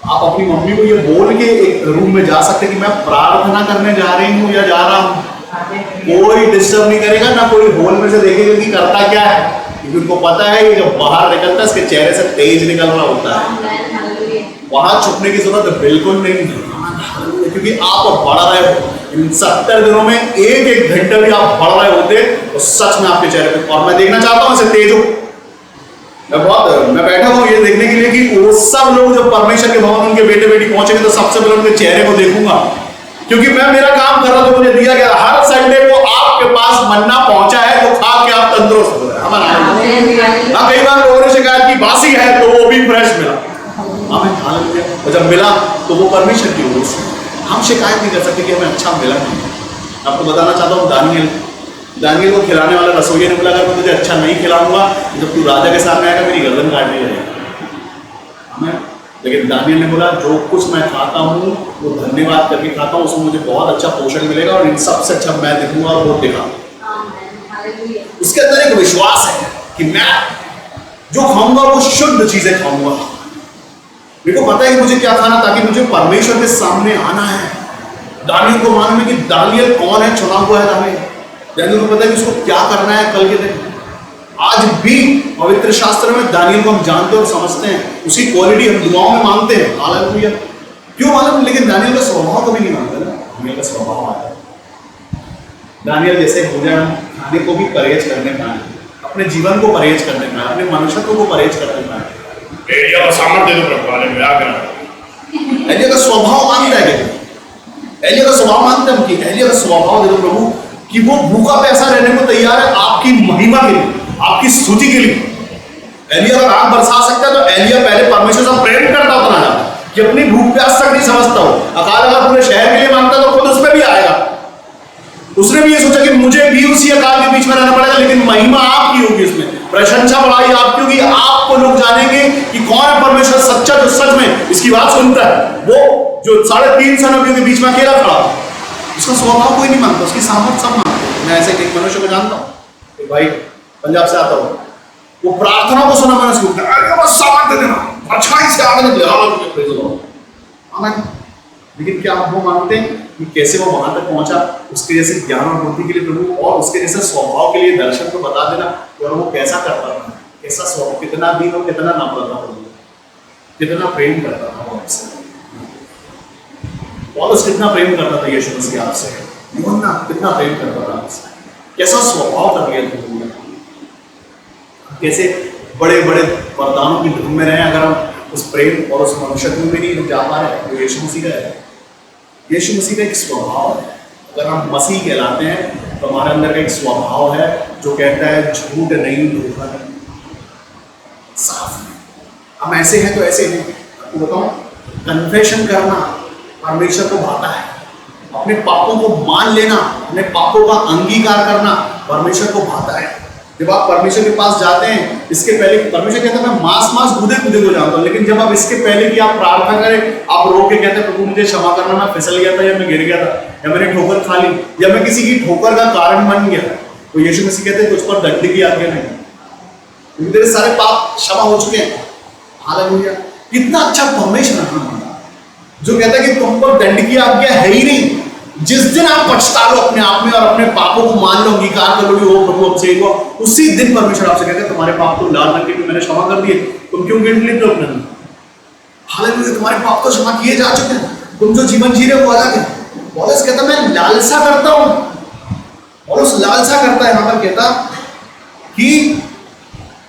आप अपनी मम्मी को ये बोल के एक रूम में जा सकते हैं कि मैं प्रार्थना करने जा रही हूँ या जा रहा हूँ। कोई डिस्टर्ब नहीं करेगा, ना कोई हॉल में से देखेगा कि करता क्या है, क्योंकि उनको पता है कि जब बाहर निकलता है इसके चेहरे से तेज निकल रहा होता है। वहां छुपने की जरूरत बिल्कुल नहीं है, क्योंकि आप बढ़ रहे हो। इन 70 दिनों में एक एक घंटे भी आप बढ़ रहे होते तो सच में आपके चेहरे पे, और मैं देखना चाहता हूं ऐसे तेज हो। मैं बैठा हूं ये देखने के लिए कि वो सब लोग जब परमेश्वर के भवन उनके बेटे बेटी पहुंचेंगे तो सबसे पहले उनके चेहरे को देखूंगा, क्योंकि मैं मेरा काम कर रहा था, मुझे दिया गया हर संडे को आपके पास मन्ना पहुंचा है तो खा के आप तंदुरुस्त हो रहे हैं। कई बार लोगों ने शिकायत की बासी है तो वो भी फ्रेश मिला, हमें खा लिया, और जब मिला तो वो परमेश्वर की ओर से। हम शिकायत नहीं कर सकते कि हमें अच्छा मिला नहीं। आपको बताना चाहता हूँ, दानियल को खिलाने वाला रसोइया ने बोला अगर मैं तुझे अच्छा नहीं खिलाऊंगा, जब तू राजा के सामने आएगा मेरी गर्दन काटने लगेगा। लेकिन दानियल ने बोला जो कुछ मैं खाता हूँ वो धन्यवाद करके खाता हूँ, उसमें मुझे बहुत अच्छा पोषण मिलेगा और इन सबसे अच्छा मैं दिखूंगा और वो दिखा। उसके अंदर एक विश्वास है कि मैं जो खाऊंगा वो शुद्ध चीजें खाऊंगा। मेरे को पता है कि मुझे क्या खाना, ताकि मुझे परमेश्वर के सामने आना है। दानियल को मालूम है कि दानियल कौन है, चुना हुआ है दानियल को पता है कि उसको क्या करना है कल के दिन। आज भी पवित्र शास्त्र में दानियल को हम जानते और समझते हैं, उसी क्वालिटी हम दुआओं में मांगते हैं। हालेलुया। क्यों मालूम? लेकिन दानियल का स्वभाव कभी नहीं मांगता ना, दानियल का स्वभाव आता है। दानियल जैसे भोजन खाने को भी परहेज करने का है, अपने जीवन को परहेज करने का है, अपने मनुष्यत्व को परहेज करने का है। एलिया का सामर्थ्य दे दो प्रभु, हालेलुया। एलिया का स्वभाव मांगता है, एलिया का स्वभाव मांगते हैं कि एलिया का स्वभाव दे दो प्रभु, कि वो भूखा प्यासा रहने को तैयार है आपकी महिमा के लिए, आपकी स्तुति के लिए। एलिया अगर आग बरसा सकता है तो एलिया पहले परमेश्वर से प्रेम करता उतना ज्यादा कि अपनी भूख प्यास तक नहीं समझता हो। अकाल अगर पूरे शहर के लिए मांगता तो खुद उसमें भी आएगा। उसने भी ये सोचा कि मुझे भी उसी अकाल के बीच में रहना पड़ेगा, लेकिन महिमा आपकी होगी, उसमें प्रशंसा बढ़ाई आपकी होगी। आपको लोग जानेंगे कि कौन है परमेश्वर सच्चा, जो सच में इसकी बात सुनता है। वो जो 350 नबियों के बीच में अकेला खड़ा, उसका स्वभाव कोई नहीं मानता, उसकी सामर्थ सब मानते। मैं ऐसे एक मनुष्य को जानता हूँ, एक भाई पंजाब से आता हूँ, वो प्रार्थना को सुना मैंने उसको बस सामर्थ्य देना, अच्छाई से आगे निकले, लेकिन क्या आप वो मानते हैं कि कैसे वो वहां तक पहुंचा? उसके जैसे ज्ञान और बुद्धि के लिए प्रभु, और उसके जैसे स्वभाव के लिए दर्शन को बता देना कि वो कैसा करता था, कैसा स्वभाव, कितना दीन और कितना नम्र था, कितना प्रेम करता था वो आपसे। पौलुस कितना प्रेम करता था यीशु मसीह आपसे, यूहन्ना कितना प्रेम करता था आपसे, कैसा स्वभाव कर लिया तुमने, कैसे बड़े बड़े वरदानों की धुन में रहे। अगर हम उस प्रेम और उस मनुष्यत्व में नहीं जा पा रहे तो यीशु मसीह का है। यीशु मसीह का एक स्वभाव है। अगर हम मसीह कहलाते हैं तो हमारे अंदर का एक स्वभाव है जो कहता है झूठ नहीं, धोखा नहीं, साफ नहीं। हम ऐसे हैं तो ऐसे नहीं। आपको बताऊं, कन्फेशन करना परमेश्वर को भाता है। अपने पापों को मान लेना, अपने पापों का अंगीकार करना परमेश्वर को भाता है। जब आप परमेश्वर के पास जाते हैं, इसके पहले परमेश्वर कहता है मैं मांस कूदे को जानता हूँ, लेकिन जब आप इसके पहले कि आप प्रार्थना करें, आप रो के कहते हैं प्रभु मुझे क्षमा करना, मैं फिसल गया था या मैं गिर गया था या मैंने ठोकर खा ली या मैं किसी की ठोकर का कारण बन गया, तो यीशु मसीह कहते हैं तुझ पर दंड की आज्ञा नहीं, क्योंकि तेरे सारे पाप क्षमा हो चुके हैं। हालेलुया। कितना अच्छा परमेश्वर है हमारा, जो कहता है कि तुम पर दंड की आज्ञा है ही नहीं। जिस दिन आप पछता लो अपने आप में और अपने पापों को मान लो, अंगीकार कर लो कि वो प्रभु हमसे उसी दिन परमेश्वर आपसे कहते हैं तुम्हारे पाप तो लाल रंग के मैंने क्षमा कर दिए, तुम क्यों गिल्ट लेते हो अपने अंदर? हालेलुया, तुम्हारे पाप तो क्षमा किए जा चुके हैं, तुम जो जीवन जी रहे हो वो अलग है। पौलुस कहता मैं लालसा करता हूं, पौलुस लालसा करता है, यहां पर कहता कि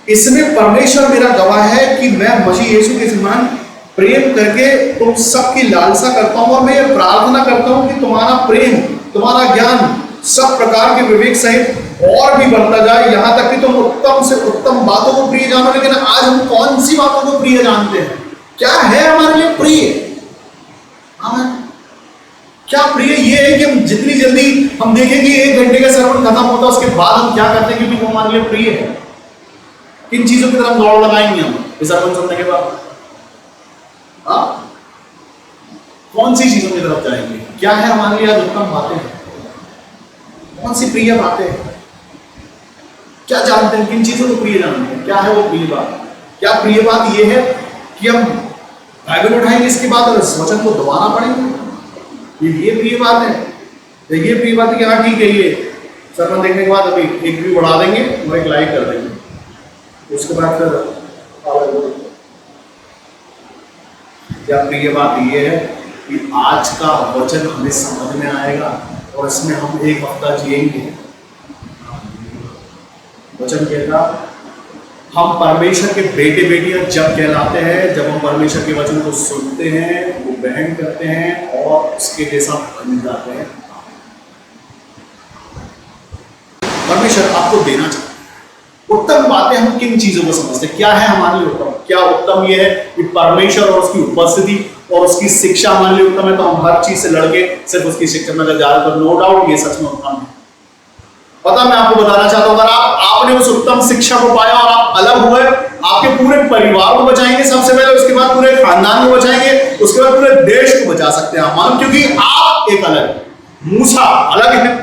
इसमें परमेश्वर मेरा गवाह है कि मैं मसीह यीशु के समान प्रेम करके तुम सबकी लालसा करता हूं, और मैं ये प्रार्थना करता हूं कि तुम्हारा प्रेम, तुम्हारा ज्ञान सब प्रकार के विवेक सहित और भी बढ़ता जाए, यहां तक कि तुम उत्तम से उत्तम बातों को प्रिय जानो। लेकिन आज हम कौन सी बातों को प्रिय जानते हैं? क्या है हमारे लिए प्रिय? क्या प्रिय? ये है कि हम जितनी जल्दी हम देखेंगे 1 घंटे का सर्मन खत्म होता है, उसके बाद हम क्या करते हैं क्योंकि वो हमारे लिए प्रिय है। किन चीजों की तरफ दौड़ लगाएंगे हम इस सर्मन सुनने के बाद? कौन सी चीजों की तरफ जाएंगे? क्या है हमारे लिए आज उत्तम बातें? कौन सी प्रिय बातें? क्या जानते हैं? किन चीजों को प्रिय जानते हैं? क्या है वो प्रिय बात? क्या प्रिय बात ये है कि हम बाइबल उठाएंगे इसके बाद और इस वचन को दोबारा पढ़ेंगे? ये प्रिय बात है? ये प्रिय बात है कि हाँ ठीक है, ये सर्मन देखने के बाद अभी एक व्यू बढ़ा देंगे और एक लाइक कर देंगे, उसके बाद फिर क्या प्रिय बात ये है कि आज का वचन हमें समझ में आएगा और इसमें हम एक हफ्ता जिएंगे। वचन कहता हम परमेश्वर के बेटे बेटियां जब कहलाते हैं, जब हम परमेश्वर के वचन को सुनते हैं, वो ग्रहण करते हैं और उसके जैसा बन जाते हैं। परमेश्वर आपको देना चाहते हैं उत्तम बातें। हम किन चीजों को समझते हैं? क्या है हमारे लिए उत्तम? क्या उत्तम ये है कि परमेश्वर और उसकी उपस्थिति और उसकी शिक्षा हमारे लिए उत्तम है, तो हम हर चीज से लड़के सिर्फ उसकी शिक्षा में अगर जा रहे, तो नो डाउट ये सच में उत्तम है। पता मैं आपको बताना चाहता हूं, अगर आपने उस उत्तम शिक्षा को पाया और आप अलग हुए, आपके पूरे परिवार को बचाएंगे सबसे पहले, उसके बाद पूरे खानदान को बचाएंगे, उसके बाद पूरे देश को बचा सकते हैं आप, मालूम? क्योंकि आप एक अलग, मूसा अलग है,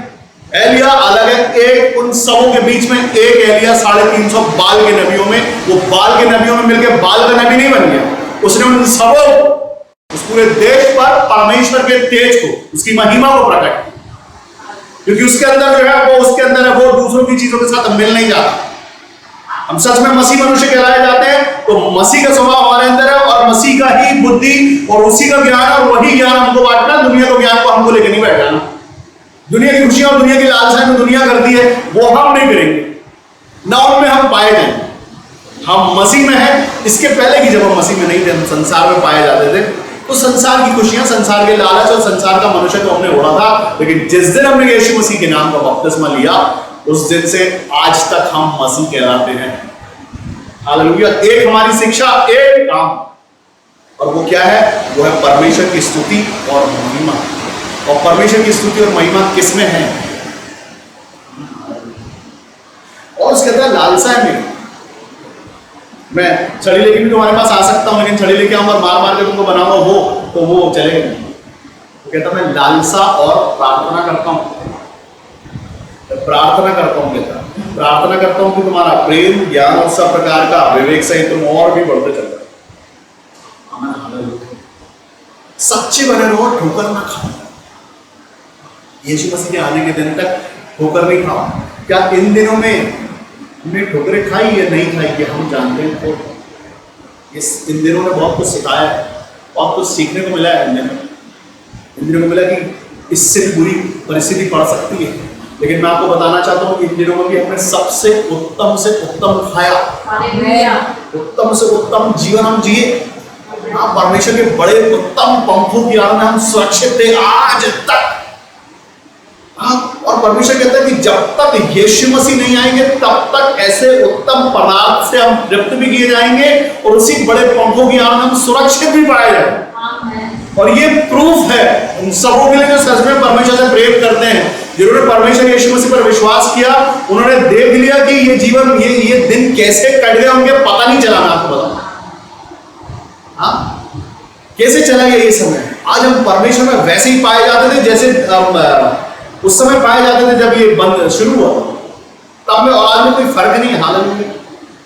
एलिया अलग है। एक उन सबों के बीच में एक एलिया 350 बाल के नबियों में, वो बाल के नबियों में मिलकर बाल का नबी नहीं बन गया, उसने उन सबों उस पूरे देश पर परमेश्वर के तेज को, उसकी महिमा को प्रकट किया, क्योंकि उसके अंदर जो है वो उसके अंदर है, वो दूसरों की चीजों के साथ मिल नहीं जाता। हम सच में मसीह मनुष्य कहलाए जाते हैं तो मसीह का स्वभाव हमारे अंदर है और मसीह का ही बुद्धि और उसी का ज्ञान और वही ज्ञान हमको बांटना, दुनिया के ज्ञान को हमको लेकर नहीं बैठ जाना। दुनिया की खुशियां और दुनिया की लालसाएं में दुनिया करती है, वो हम नहीं करेंगे, ना उनमें हम पाए जाएंगे। हम मसीह में हैं। इसके पहले की जब हम मसीह में नहीं थे, हम संसार में पाए जाते थे, तो संसार की खुशियां, संसार के लालच और संसार का मनुष्य तो हमने उड़ा था। लेकिन जिस दिन हमने यीशु मसीह के नाम का बपतिस्मा लिया, उस दिन से आज तक हम मसीह कहलाते हैं। हालेलुया। एक हमारी शिक्षा, एक काम, और वो क्या है? वो है परमेश्वर की स्तुति और महिमा। और परमेश्वर की स्तुति और महिमा किसमें है? और उसके अंदर लालसा है। मैं छड़ी लेके भी तुम्हारे पास आ सकता हूं, लेकिन छड़ी लेके आऊंगा मार मार के तुमको बनाऊंगा वो, तो वो चलेगा। तो कहता मैं लालसा और प्रार्थना करता हूं, प्रार्थना करता हूं, कहता प्रार्थना करता हूं कि तुम्हारा प्रेम, ज्ञान और सब प्रकार का विवेक सहित तुम और भी बढ़ते चल रहे। सच्चे बने रहो, ठोकर ना खाओ। यीशु मसीह के आने के दिन तक ठोकर नहीं खाओ। क्या इन दिनों में हमने ठोकरें खाई या नहीं खाई कि हम जानते हैं? तो इन दिनों में बहुत कुछ सिखाया है, बहुत कुछ सीखने को मिला है। इन दिनों में मिला कि इससे भी बुरी परिस्थिति पड़ सकती है, लेकिन मैं आपको बताना चाहता हूँ कि इन दिनों में भी हमने सबसे उत्तम खाया, उत्तम से उत्तम जीवन हम जिए। परमेश्वर के बड़े उत्तम पंखों की आड़ में हम सुरक्षित थे आज तक। और परमेश्वर कहता है कि जब तक यीशु मसीह नहीं आएंगे, तब तक ऐसे उत्तम पदार्थ से हम तृप्त भी किए जाएंगे और उसी बड़े पंखों की आड़ में हम सुरक्षित भी पाए जाएंगे। और ये प्रूफ है उन सबों के लिए जो सच में परमेश्वर से प्रेम करते हैं, जिन्होंने परमेश्वर यीशु मसीह पर विश्वास किया। उन्होंने देख लिया कि ये जीवन, ये दिन कैसे कट गया, उनके पता नहीं चला। मैं आपको बताऊं कैसे चला गया ये समय। आज हम परमेश्वर में वैसे ही पाए जाते थे जैसे उस समय पाए जाते थे जब ये बंद शुरू हुआ, तब में और आज में कोई फर्क नहीं है। हालांकि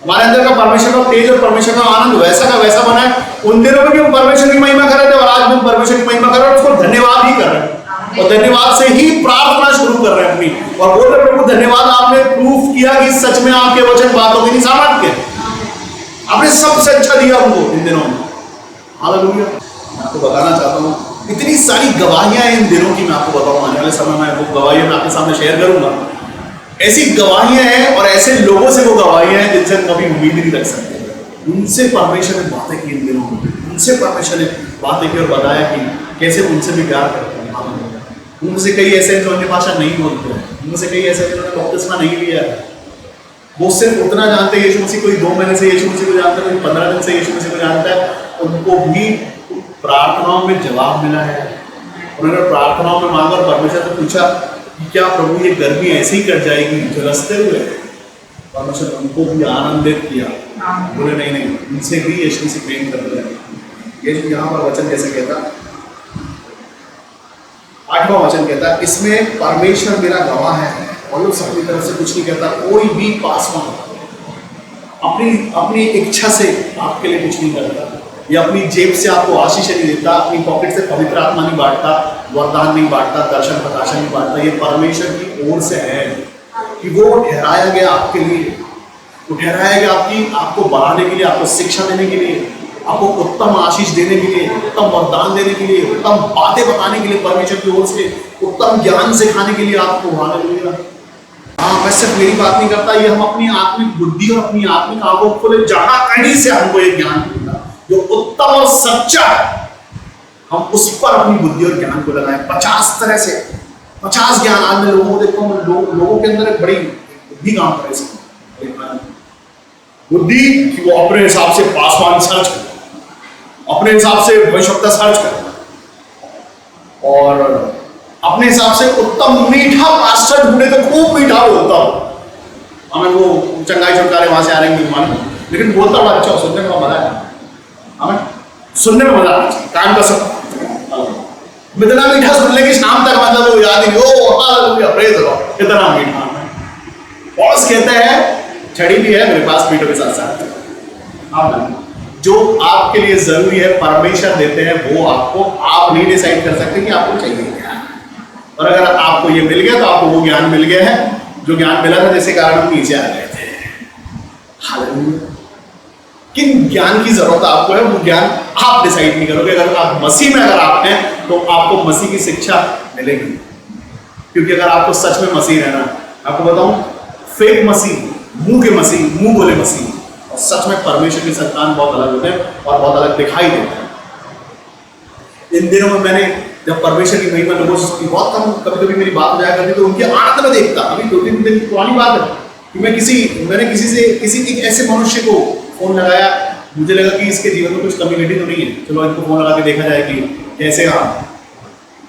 हमारे अंदर का परमेश्वर का तेज और परमेश्वर का आनंद वैसा का वैसा बना है। उन दिनों में भी हम परमेश्वर की महिमा कर रहे थे और आज भी हम परमेश्वर की महिमा कर रहे हैं और उसको धन्यवाद ही कर रहे हैं। और धन्यवाद से ही प्रार्थना शुरू कर रहे हैं अपनी, और बोल रहे प्रभु धन्यवाद, आपने प्रूफ किया कि सच में आपके वचन बातों की नहीं सामर्थ्य है, आपने सबसे अच्छा दिया हमको इन दिनों में। हालेलुया। मैं आपको बताना चाहता हूँ इतनी सारी गवाहियां इन दिनों की, मैं आपको बताऊँ आने वाले समय में वो गवाहियां मैं आपके सामने शेयर करूंगा। ऐसी गवाहियां हैं और ऐसे लोगों से वो गवाहियां हैं जिनसे हम कभी उम्मीद नहीं रख सकते। उनसे परमेश्वर ने बातें की इन दिनों में, उनसे परमेश्वर ने बातें की और बताया कि कैसे उनसे भी प्यार करते हैं। उनसे कई ऐसे हैं जो अन्य भाषा नहीं बोलते हैं, उनसे कई ऐसे हैं जिन्होंने बपतिस्मा नहीं लिया है, वो सिर्फ उतना जानते हैं यीशु मसीह, कोई 2 महीने से यीशु मसीह को जानता है, कोई 15 दिन से यीशु मसीह को जानता है। उनको भी प्रार्थनाओं में जवाब मिला है, उन्होंने प्रार्थनाओं में मांगा और परमेश्वर से पूछा कि क्या प्रभु ये गर्मी ऐसे ही कट जाएगी झुलसते हुए। परमेश्वर उनको भी आनंदित किया, बोले नहीं नहीं, उनसे भी यीशु मसीह प्रेम कर रहे हैं। ये यहाँ पर वचन कैसे कहता, 8वां वचन कहता है, इसमें परमेश्वर मेरा गवाह है और लोग अपनी तरफ से कुछ नहीं कहता, कोई भी पासवान अपनी इच्छा से आपके लिए कुछ नहीं करता, या अपनी जेब से आपको आशीष नहीं देता, अपनी पॉकेट से पवित्र आत्मा नहीं बांटता, वरदान नहीं बांटता, दर्शन प्रकाशन नहीं बांटता। ये परमेश्वर की ओर से है कि वो ठहराया गया आपके लिए, वो ठहराया गया आपको बढ़ाने के लिए, आपको शिक्षा देने के लिए, आपको उत्तम आशीष देने के लिए, उत्तम वरदान देने के लिए, उत्तम बातें बताने के लिए, परमेश्वर की ओर से उत्तम ज्ञान सिखाने के लिए आपको हालेलुया। हाँ, मैं सिर्फ मेरी बात नहीं करता, ये हम अपनी आत्मिक बुद्धि और अपनी आत्मिक आंखों खोले, जहां कहीं से हमको ये ज्ञान मिलता जो उत्तम और सच्चा है, हम उस पर अपनी बुद्धि और ज्ञान को लगाएं। 50 तरह से 50 ज्ञान आज मैं लोगों को देखता हूँ, लोगों के अंदर एक बड़ी बुद्धि काम करे, बुद्धि कि वो अपने हिसाब से पासवान सर्च करे, अपने हिसाब से भविष्यवक्ता सर्च करे, और अपने हिसाब से उत्तम मीठा पास्टर ढूंढे तो खूब मीठा बोलता हो, हमें वो चंगाई छुटकारे वहां से आ रहे हैं, लेकिन बोलता बड़ा अच्छा, सुनने में मजा है, हमें सुनने में मजा आता है, कान का सब इतना मीठा सुन ले कि शाम तक मतलब वो याद ही नहीं, ओ हालेलुया प्रेज द लॉर्ड, इतना मीठा। पौलुस कहते हैं छड़ी भी है मेरे पास पीठों के साथ साथ, जो आपके लिए जरूरी है परमेश्वर देते हैं, वो आपको, आप नहीं डिसाइड कर सकते कि आपको चाहिए क्या, और अगर आपको ये मिल गया तो आपको वो ज्ञान मिल गया है जो ज्ञान मिला था जिसके कारण हम नीचे आ गए थे। हालेलुया। किन ज्ञान की जरूरत आपको है वो ज्ञान आप डिसाइड नहीं करोगे, अगर आप मसीह में अगर आप हैं तो आपको मसीह की शिक्षा मिलेगी, क्योंकि अगर आपको सच में मसीह रहना, आपको बताऊं फेक मसीह, मुंह के मसीह, मुंह बोले मसीह, और सच में परमेश्वर के संतान बहुत अलग होते हैं और बहुत अलग दिखाई देते हैं। इन दिनों में मैंने जब परमेश्वर की महिमा लोगों से सुनी, बहुत कम कभी कभी मेरी बात हो जाया करती तो उनके आनंद में देखता, अभी 2-3 दिन की पुरानी बात है कि मैंने किसी एक ऐसे मनुष्य को फोन लगाया, मुझे लगा कि इसके जीवन में कुछ कम्युनिटी तो नहीं है, चलो इनको फोन लगा के देखा जाए कि कैसे आप,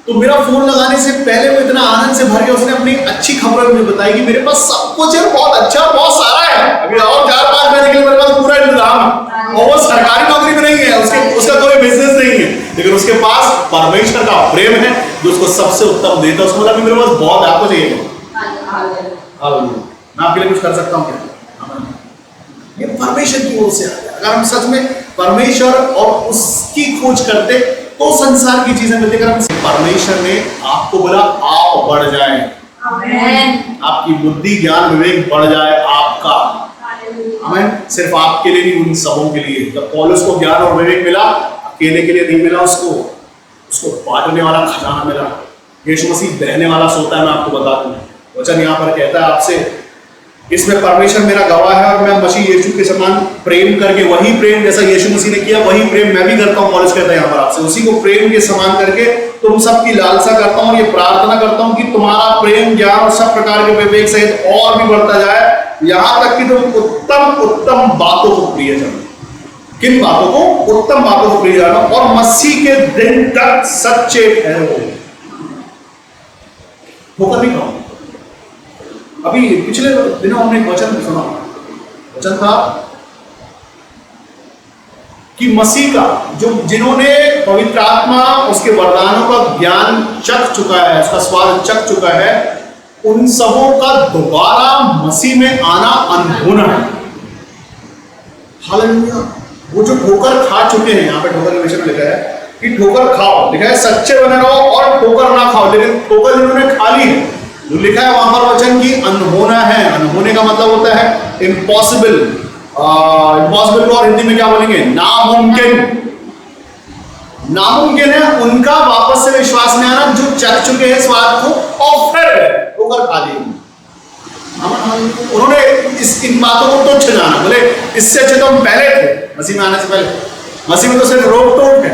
तो मेरा फोन लगाने से पहले वो इतना आनंद से भर गया, उसने अपनी अच्छी खबर मुझे बताई कि मेरे पास सब कुछ है, बहुत अच्छा, बहुत सारा है, अभी और 4-5 महीने के लिए मेरे पास पूरा इंतजाम है, और वो सरकारी नौकरी में नहीं है, उसका कोई बिजनेस नहीं है, लेकिन उसके पास परमेश्वर का प्रेम है जो उसको सबसे उत्तम देता है। उसको बोला मेरे पास बहुत है, आपको चाहिए, मैं आपके लिए कुछ कर सकता हूँ क्या? ये परमेश्वर की ओर से आ गया। अगर हम सच में परमेश्वर और उसकी खोज करते तो संसार की चीजें मिलती। अगर परमेश्वर ने आपको बोला आप बढ़ जाए, आपकी बुद्धि ज्ञान विवेक बढ़ जाए आपका, आमीन, सिर्फ आपके लिए नहीं, उन सबों के लिए। जब पौलुस को ज्ञान और विवेक मिला, अकेले के लिए नहीं मिला, उसको बांटने वाला खजाना मिला। यीशु मसीह बहने वाला सोता है, मैं आपको बता दूं, वचन यहाँ पर कहता है आपसे, इसमें परमेश्वर मेरा गवाह है और मैं मसीह यीशु के समान प्रेम करके, वही प्रेम जैसा यीशु मसीह ने किया वही प्रेम मैं भी करता हूँ। पौलुस कहता है यहाँ पर आपसे, उसी को प्रेम के समान करके तुम सबकी लालसा करता हूँ और ये प्रार्थना करता हूँ कि तुम्हारा प्रेम ज्ञान और सब प्रकार के विवेक सहित और भी बढ़ता जाए, यहाँ तक कि तुम उत्तम बातों को प्रिय जानो। किन बातों को? उत्तम बातों को प्रिय जानो और मसीह के दिन तक सच्चे ठहरो। होकर नहीं कहूँ, अभी पिछले दिनों हमने एक वचन सुना, वचन था कि मसीह का जिन्होंने पवित्र आत्मा उसके वरदानों का ज्ञान चख चुका है, उसका स्वाद चख चुका है, उन सबों का दोबारा मसीह में आना अनहोना है। हालेलुया। वो जो ठोकर खा चुके हैं, यहाँ पे ठोकर के विषय में लिखा है कि ठोकर खाओ, लिखा है सच्चे बने रहो और ठोकर ना खाओ, लेकिन ठोकर जिन्होंने खा ली है, जो लिखा है वहां पर वचन की अनहोना है। अनहोने का मतलब होता है इम्पॉसिबल। इम्पॉसिबल को और हिंदी में क्या बोलेंगे? नामुमकिन। नामुमकिन है उनका वापस से विश्वास में आना जो चख चुके हैं स्वाद को और फिर ठोकर खा ली। उन्होंने इन बातों को तुच्छ जाना, बोले इससे अच्छे तो हम पहले थे मसीह में आने से पहले। मसीह में तो सिर्फ रोक टोक है,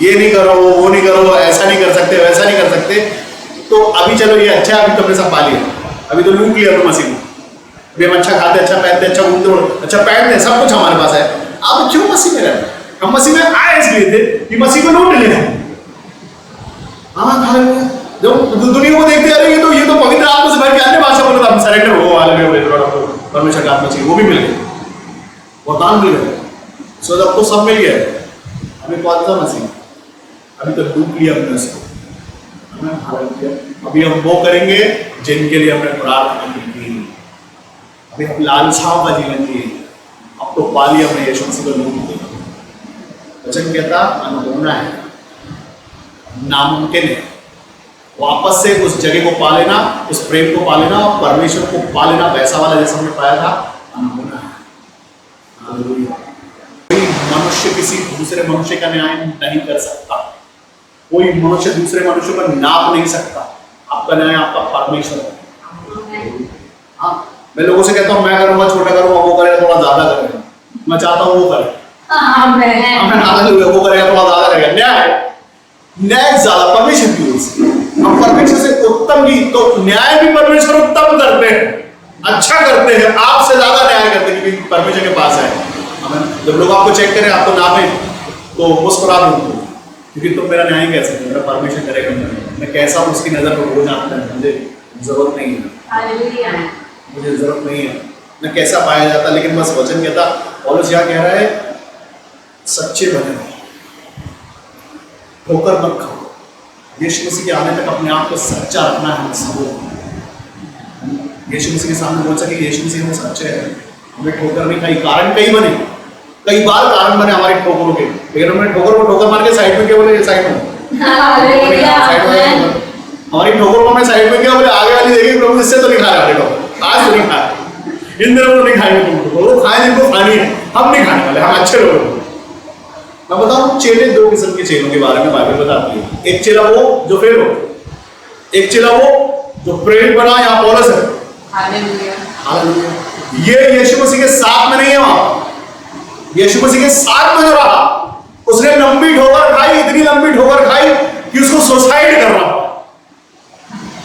ये नहीं करो, वो नहीं करो, ऐसा नहीं कर सकते, वैसा नहीं कर सकते। तो अभी चलो ये अच्छा है, अभी तो हमने सब पा लिया, अभी तो लूट लिया तो मसीह में, अभी हम अच्छा खाते, अच्छा पहनते, अच्छा घूमते, अच्छा पहनते, सब कुछ हमारे पास है। अब क्यों मसीह में रहते? हम मसीह में आए इसलिए थे कि मसीह को लूट लेना। हाँ, जब दुनिया को देखते आ रहे हैं तो ये तो पवित्र आत्मा से भर के अन्य भाषा बोलता, हम सरेंडर हो वाले में परमेश्वर का आत्मा चाहिए, वो भी मिल गया, वरदान मिल गया, सो अब तो सब मिल गया। हमें कौन सा मसीह? अभी तो लूट लिया हमने उसको। अभी हम वो करेंगे जिनके लिए हमने प्रार्थना की थी। अभी हम लालसाओं का जीवन जिए, अब तो पा लिया हमने यीशु मसीह को लूट लिया। वचन कहता अनहोना है, नामुमकिन है वापस से उस जगह को पा लेना, उस प्रेम को पा लेना और परमेश्वर को पा लेना वैसा वाला जैसा हमने पाया था, अनहोना है। कोई मनुष्य किसी दूसरे मनुष्य का न्याय नहीं कर सकता, कोई मनुष्य दूसरे मनुष्य पर नाप नहीं सकता। आपका न्याय आपका परमेश्वर है। हाँ, मैं लोगों से कहता हूँ मैं करूंगा, छोटा करूंगा, वो करेगा थोड़ा ज्यादा करेगा, मैं चाहता हूँ वो करे, वो करेगा थोड़ा ज्यादा करेगा। न्याय ज्यादा परमेश्वर की ओर से, हम परमेश्वर से उत्तम की, तो न्याय भी परमेश्वर उत्तम करते हैं, अच्छा करते हैं, आपसे ज्यादा न्याय करते हैं क्योंकि परमेश्वर के पास है। जब लोग आपको चेक करें, आपको नापे, तो मुस्कुरा दो, क्योंकि तुम मेरा न्याय कैसे करो, मेरा परमेश्वर करेगा, मैं कैसा हूं उसकी नजर में वो जानता है, मुझे जरूरत नहीं है, मुझे जरूरत नहीं है मैं कैसा पाया जाता। लेकिन बस वचन कहता, पौलुस क्या कह रहा है, सच्चे बने, ठोकर मत खाओ। यीशु मसीह के आने तक अपने आप को सच्चा रखना है सबको। यीशु मसीह के सामने बोल सके यीशु मसीह में सच्चे है, हमें ठोकर नहीं खाई। कारण कई बने, कई बार कारण बने हमारी ठोकरों के, लेकिन हमने ठोकर को ठोकर मार के साइड में क्या बोले, साइड में हमारी ठोकर को हमने साइड में क्या बोले, आगे वाली देखिए प्रभु इससे तो नहीं खा रहे, ठोकर आज तो नहीं खा रहे, इन दिनों नहीं खाएंगे, तुम वो खाए जिनको खानी है, हम नहीं खाने वाले, हम अच्छे लोग। मैं बताऊं चेले, दो किस्म के चेलों के बारे में बाइबल बताती है। एक चेला वो जो फेल हो, एक चेला वो जो प्रेरित बना, यहाँ पौलुस है, हालेलुया। ये यीशु मसीह के साथ में नहीं है, वहां यीशु मसीह के साथ में जो रहा, उसने लंबी ठोकर खाई, इतनी लंबी ठोकर खाई कि उसको सुसाइड करना पड़ा।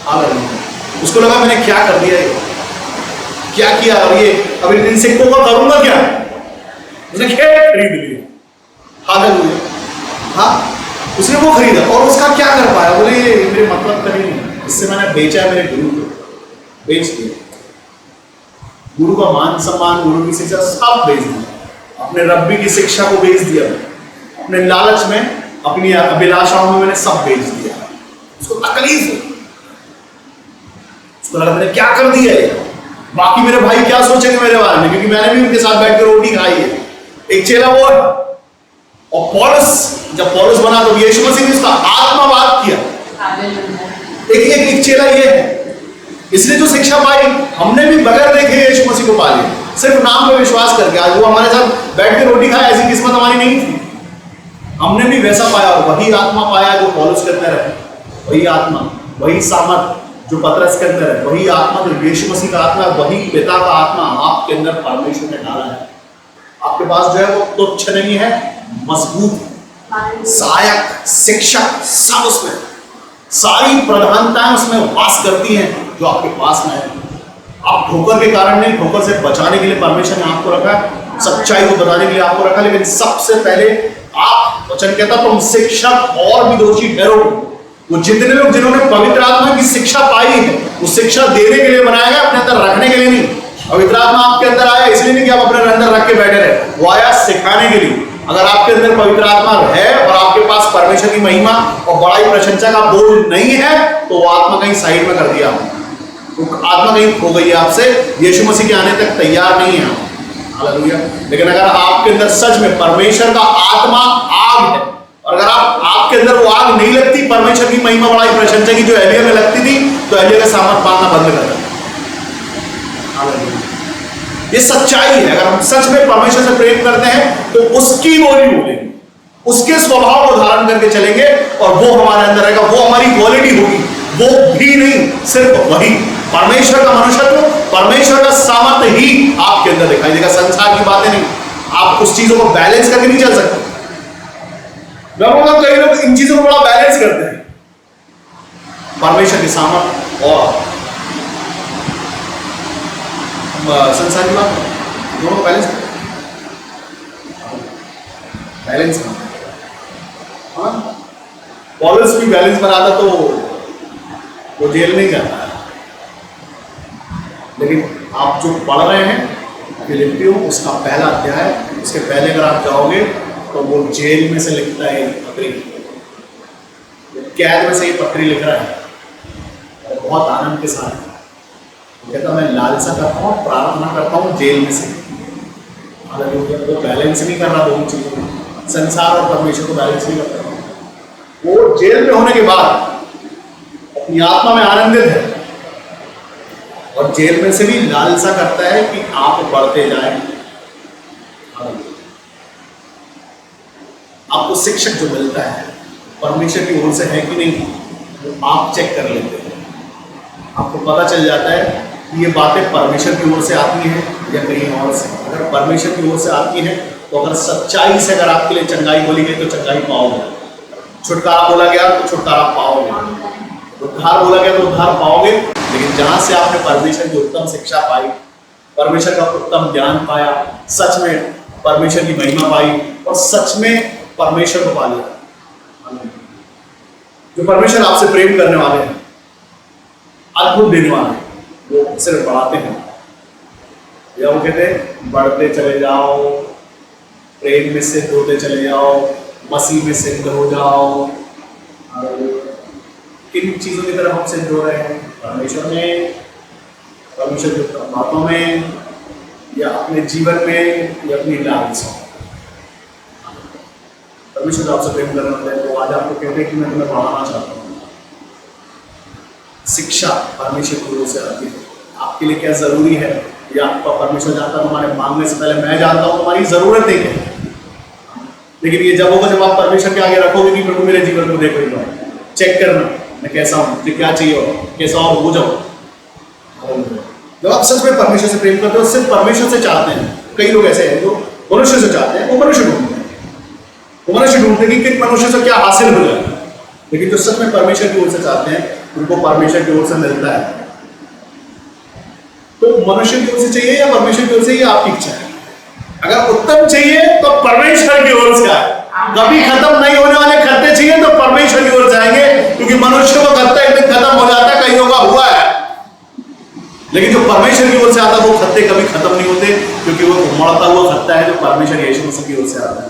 हालेलुया। उसको लगा मैंने क्या कर दिया, क्या किया, और ये अब इन सिक्कों का करूंगा क्या, उसने खेत खरीद लिया। हालेलुया। हाँ, उसने वो खरीदा और उसका क्या कर पाया, बोले मेरे मतलब का नहीं, इससे मैंने बेचा मेरे गुरु को, बेच दिया, गुरु का मान सम्मान, गुरु की शिक्षा सब बेच दिया, अपने रब्बी की शिक्षा को बेच दिया, अपने लालच में, अपनी अभिलाषाओं में मैंने सब बेच दिया। उसको तकलीफ हुई, उसको लगा मैंने क्या कर दिया है, बाकी मेरे भाई क्या सोचेंगे मेरे बारे में, क्योंकि मैंने भी उनके साथ बैठ कर रोटी खाई है। एक चेला वो, और पौलुस, जब पौलुस बना तो यीशु मसीह ने उसका आत्मावाद किया। एक चेला ये है, इसने जो शिक्षा पाई हमने भी बगैर देखे यीशु मसीह को पा लिया, सिर्फ नाम पे विश्वास करके। आज वो हमारे साथ बैठ के रोटी खाए, ऐसी किस्मत हमारी नहीं थी, हमने भी वैसा पाया, वही आत्मा पाया जो पौलुस के अंदर है, वही आत्मा, वही सामर्थ जो पतरस के अंदर है, वही आत्मा जो यीशु मसीह का आत्मा, वही पिता का आत्मा आपके अंदर परमेश्वर ने डाला है। आपके पास जो है वो तुच्छ नहीं है, मजबूत, सहायक, शिक्षक, सब उसमें, सारी प्रधानताएं उसमें वास करती हैं जो आपके पास में है। आप ठोकर के कारण नहीं, ठोकर से बचाने के लिए परमेश्वर ने आपको रखा है, सच्चाई को बताने के लिए आपको रखा, लेकिन सबसे पहले आप, वचन कहता तुम शिक्षक और भी दोषी ठहरो। वो जितने लोग जिन्होंने पवित्र आत्मा की शिक्षा पाई है, वो शिक्षा देने के लिए बनाया गया, अपने अंदर रखने के लिए नहीं। पवित्र आत्मा आपके अंदर आया इसलिए नहीं कि आप अपने अंदर रख के बैठे रहे, वो आया सिखाने के लिए। अगर आपके अंदर पवित्र आत्मा है और आपके पास परमेश्वर की महिमा और बड़ाई प्रशंसा का बोझ नहीं है, तो वो आत्मा कहीं साइड में कर दिया, तो आत्मा कहीं खो गई है आपसे, यीशु मसीह के आने तक तैयार नहीं है। हालेलुया। लेकिन अगर आपके अंदर सच में परमेश्वर का आत्मा आग है, और अगर आपके अंदर वो आग नहीं लगती, परमेश्वर की महिमा बड़ाई प्रशंसा की जो एलिया में लगती थी, तो एलिया का सामर्थ पाना बंद कर देता। ये सच्चाई है। अगर हम सच में परमेश्वर से प्रेम करते हैं तो उसकी बोली बोलेंगे, उसके स्वभाव को धारण करके चलेंगे और वो हमारे अंदर रहेगा, वो हमारी क्वालिटी होगी। वो भी नहीं, सिर्फ वही परमेश्वर का मनुष्यत्व, परमेश्वर का सामर्थ्य ही आपके अंदर दिखाई देगा, संसार की बातें नहीं। आप उस चीजों को बैलेंस करके नहीं चल सकते। मैं बोलूंगा कई लोग इन चीजों को बड़ा बैलेंस करते हैं, परमेश्वर की सामर्थ्य और संसार की बात, दोनों को बैलेंस पॉलिस भी बैलेंस बनाता तो वो जेल नहीं जाता है। लेकिन आप जो पढ़ रहे हैं फिलिपियों, उसका पहला अध्याय, उसके पहले अगर आप जाओगे तो वो जेल में से लिखता है पत्री, कैद में से ये पत्री लिख रहा है और बहुत आनंद के साथ कहता मैं लालसा करता हूँ, प्रार्थना करता हूँ जेल में से। वो बैलेंस नहीं कर रहा दोनों चीजों में, संसार और परमेश्वर को बैलेंस नहीं करता। वो जेल में होने के बाद अपनी आत्मा में आनंदित है और जेल में से भी लालसा करता है कि आप बढ़ते जाएं। आपको शिक्षक जो मिलता है परमेश्वर की ओर से है कि नहीं, वो आप चेक कर लेते हैं। आपको पता चल जाता है कि ये बातें परमेश्वर की ओर से आती हैं या कहीं और से। अगर परमेश्वर की ओर से आती हैं तो अगर सच्चाई से अगर आपके लिए चंगाई बोली गई तो चंगाई पाओगे, छुटकारा बोला गया तो छुटकारा पाओगे, उद्धार बोला गया तो उद्धार पाओगे। लेकिन जहां से आपने परमेश्वर की उत्तम शिक्षा पाई, परमेश्वर का उत्तम ज्ञान पाया, सच में परमेश्वर की महिमा पाई और सच में परमेश्वर को पा लिया, जो परमेश्वर आपसे प्रेम करने वाले हैं, अद्भुत देने वाले हैं, वो सिर्फ बढ़ाते हैं। या वो कहते हैं बढ़ते चले जाओ, प्रेम में सिद्ध होते चले जाओ, मसीह में सिद्ध हो जाओ। किन चीजों की तरफ हम सिद्ध हो रहे हैं? परमेश्वर में, परमेश्वर की बातों में, या अपने जीवन में, या अपनी लालसा। परमेश्वर आपसे प्रेम करने वाले हैं, तो आज आपको कहते हैं कि मैं तुम्हें बढ़ाना चाहता हूँ। शिक्षा परमेश्वर की ओर से आती है। आपके लिए क्या जरूरी है ये आपका परमेश्वर जानता है। तुम्हारे मांगने से पहले मैं जानता हूँ तुम्हारी जरूरत है क्या। लेकिन ये जब होगा जब आप परमेश्वर के आगे रखोगे कि प्रभु मेरे जीवन को देखो, एक बार चेक करना मैं कैसा हूँ, मुझे क्या चाहिए हो, कैसा हो वो जाओ। जब आप सच में परमेश्वर से प्रेम करते हो, सिर्फ परमेश्वर से चाहते हैं। कई लोग ऐसे हैं जो मनुष्य से चाहते हैं, वो मनुष्य ढूंढते हैं, वो मनुष्य ढूंढते हैं कि मनुष्य से क्या हासिल हो जाए। लेकिन जो सच में परमेश्वर की ओर से चाहते हैं उनको परमेश्वर की ओर से मिलता है। तो मनुष्य की ओर से चाहिए या परमेश्वर की ओर से, ये आपकी इच्छा है। अगर उत्तम चाहिए तो परमेश्वर की ओर से आए। कभी खत्म नहीं होने वाले खत्ते चाहिए तो परमेश्वर की ओर से आएंगे, क्योंकि मनुष्य को खत्ता एक दिन खत्म हो जाता है, कईयों का हुआ है। लेकिन जो परमेश्वर की ओर से आता है वो खत्ते कभी खत्म नहीं होते, क्योंकि वो उमड़ता हुआ खत्ता है जो परमेश्वर यीशु मसीह की ओर से आता है।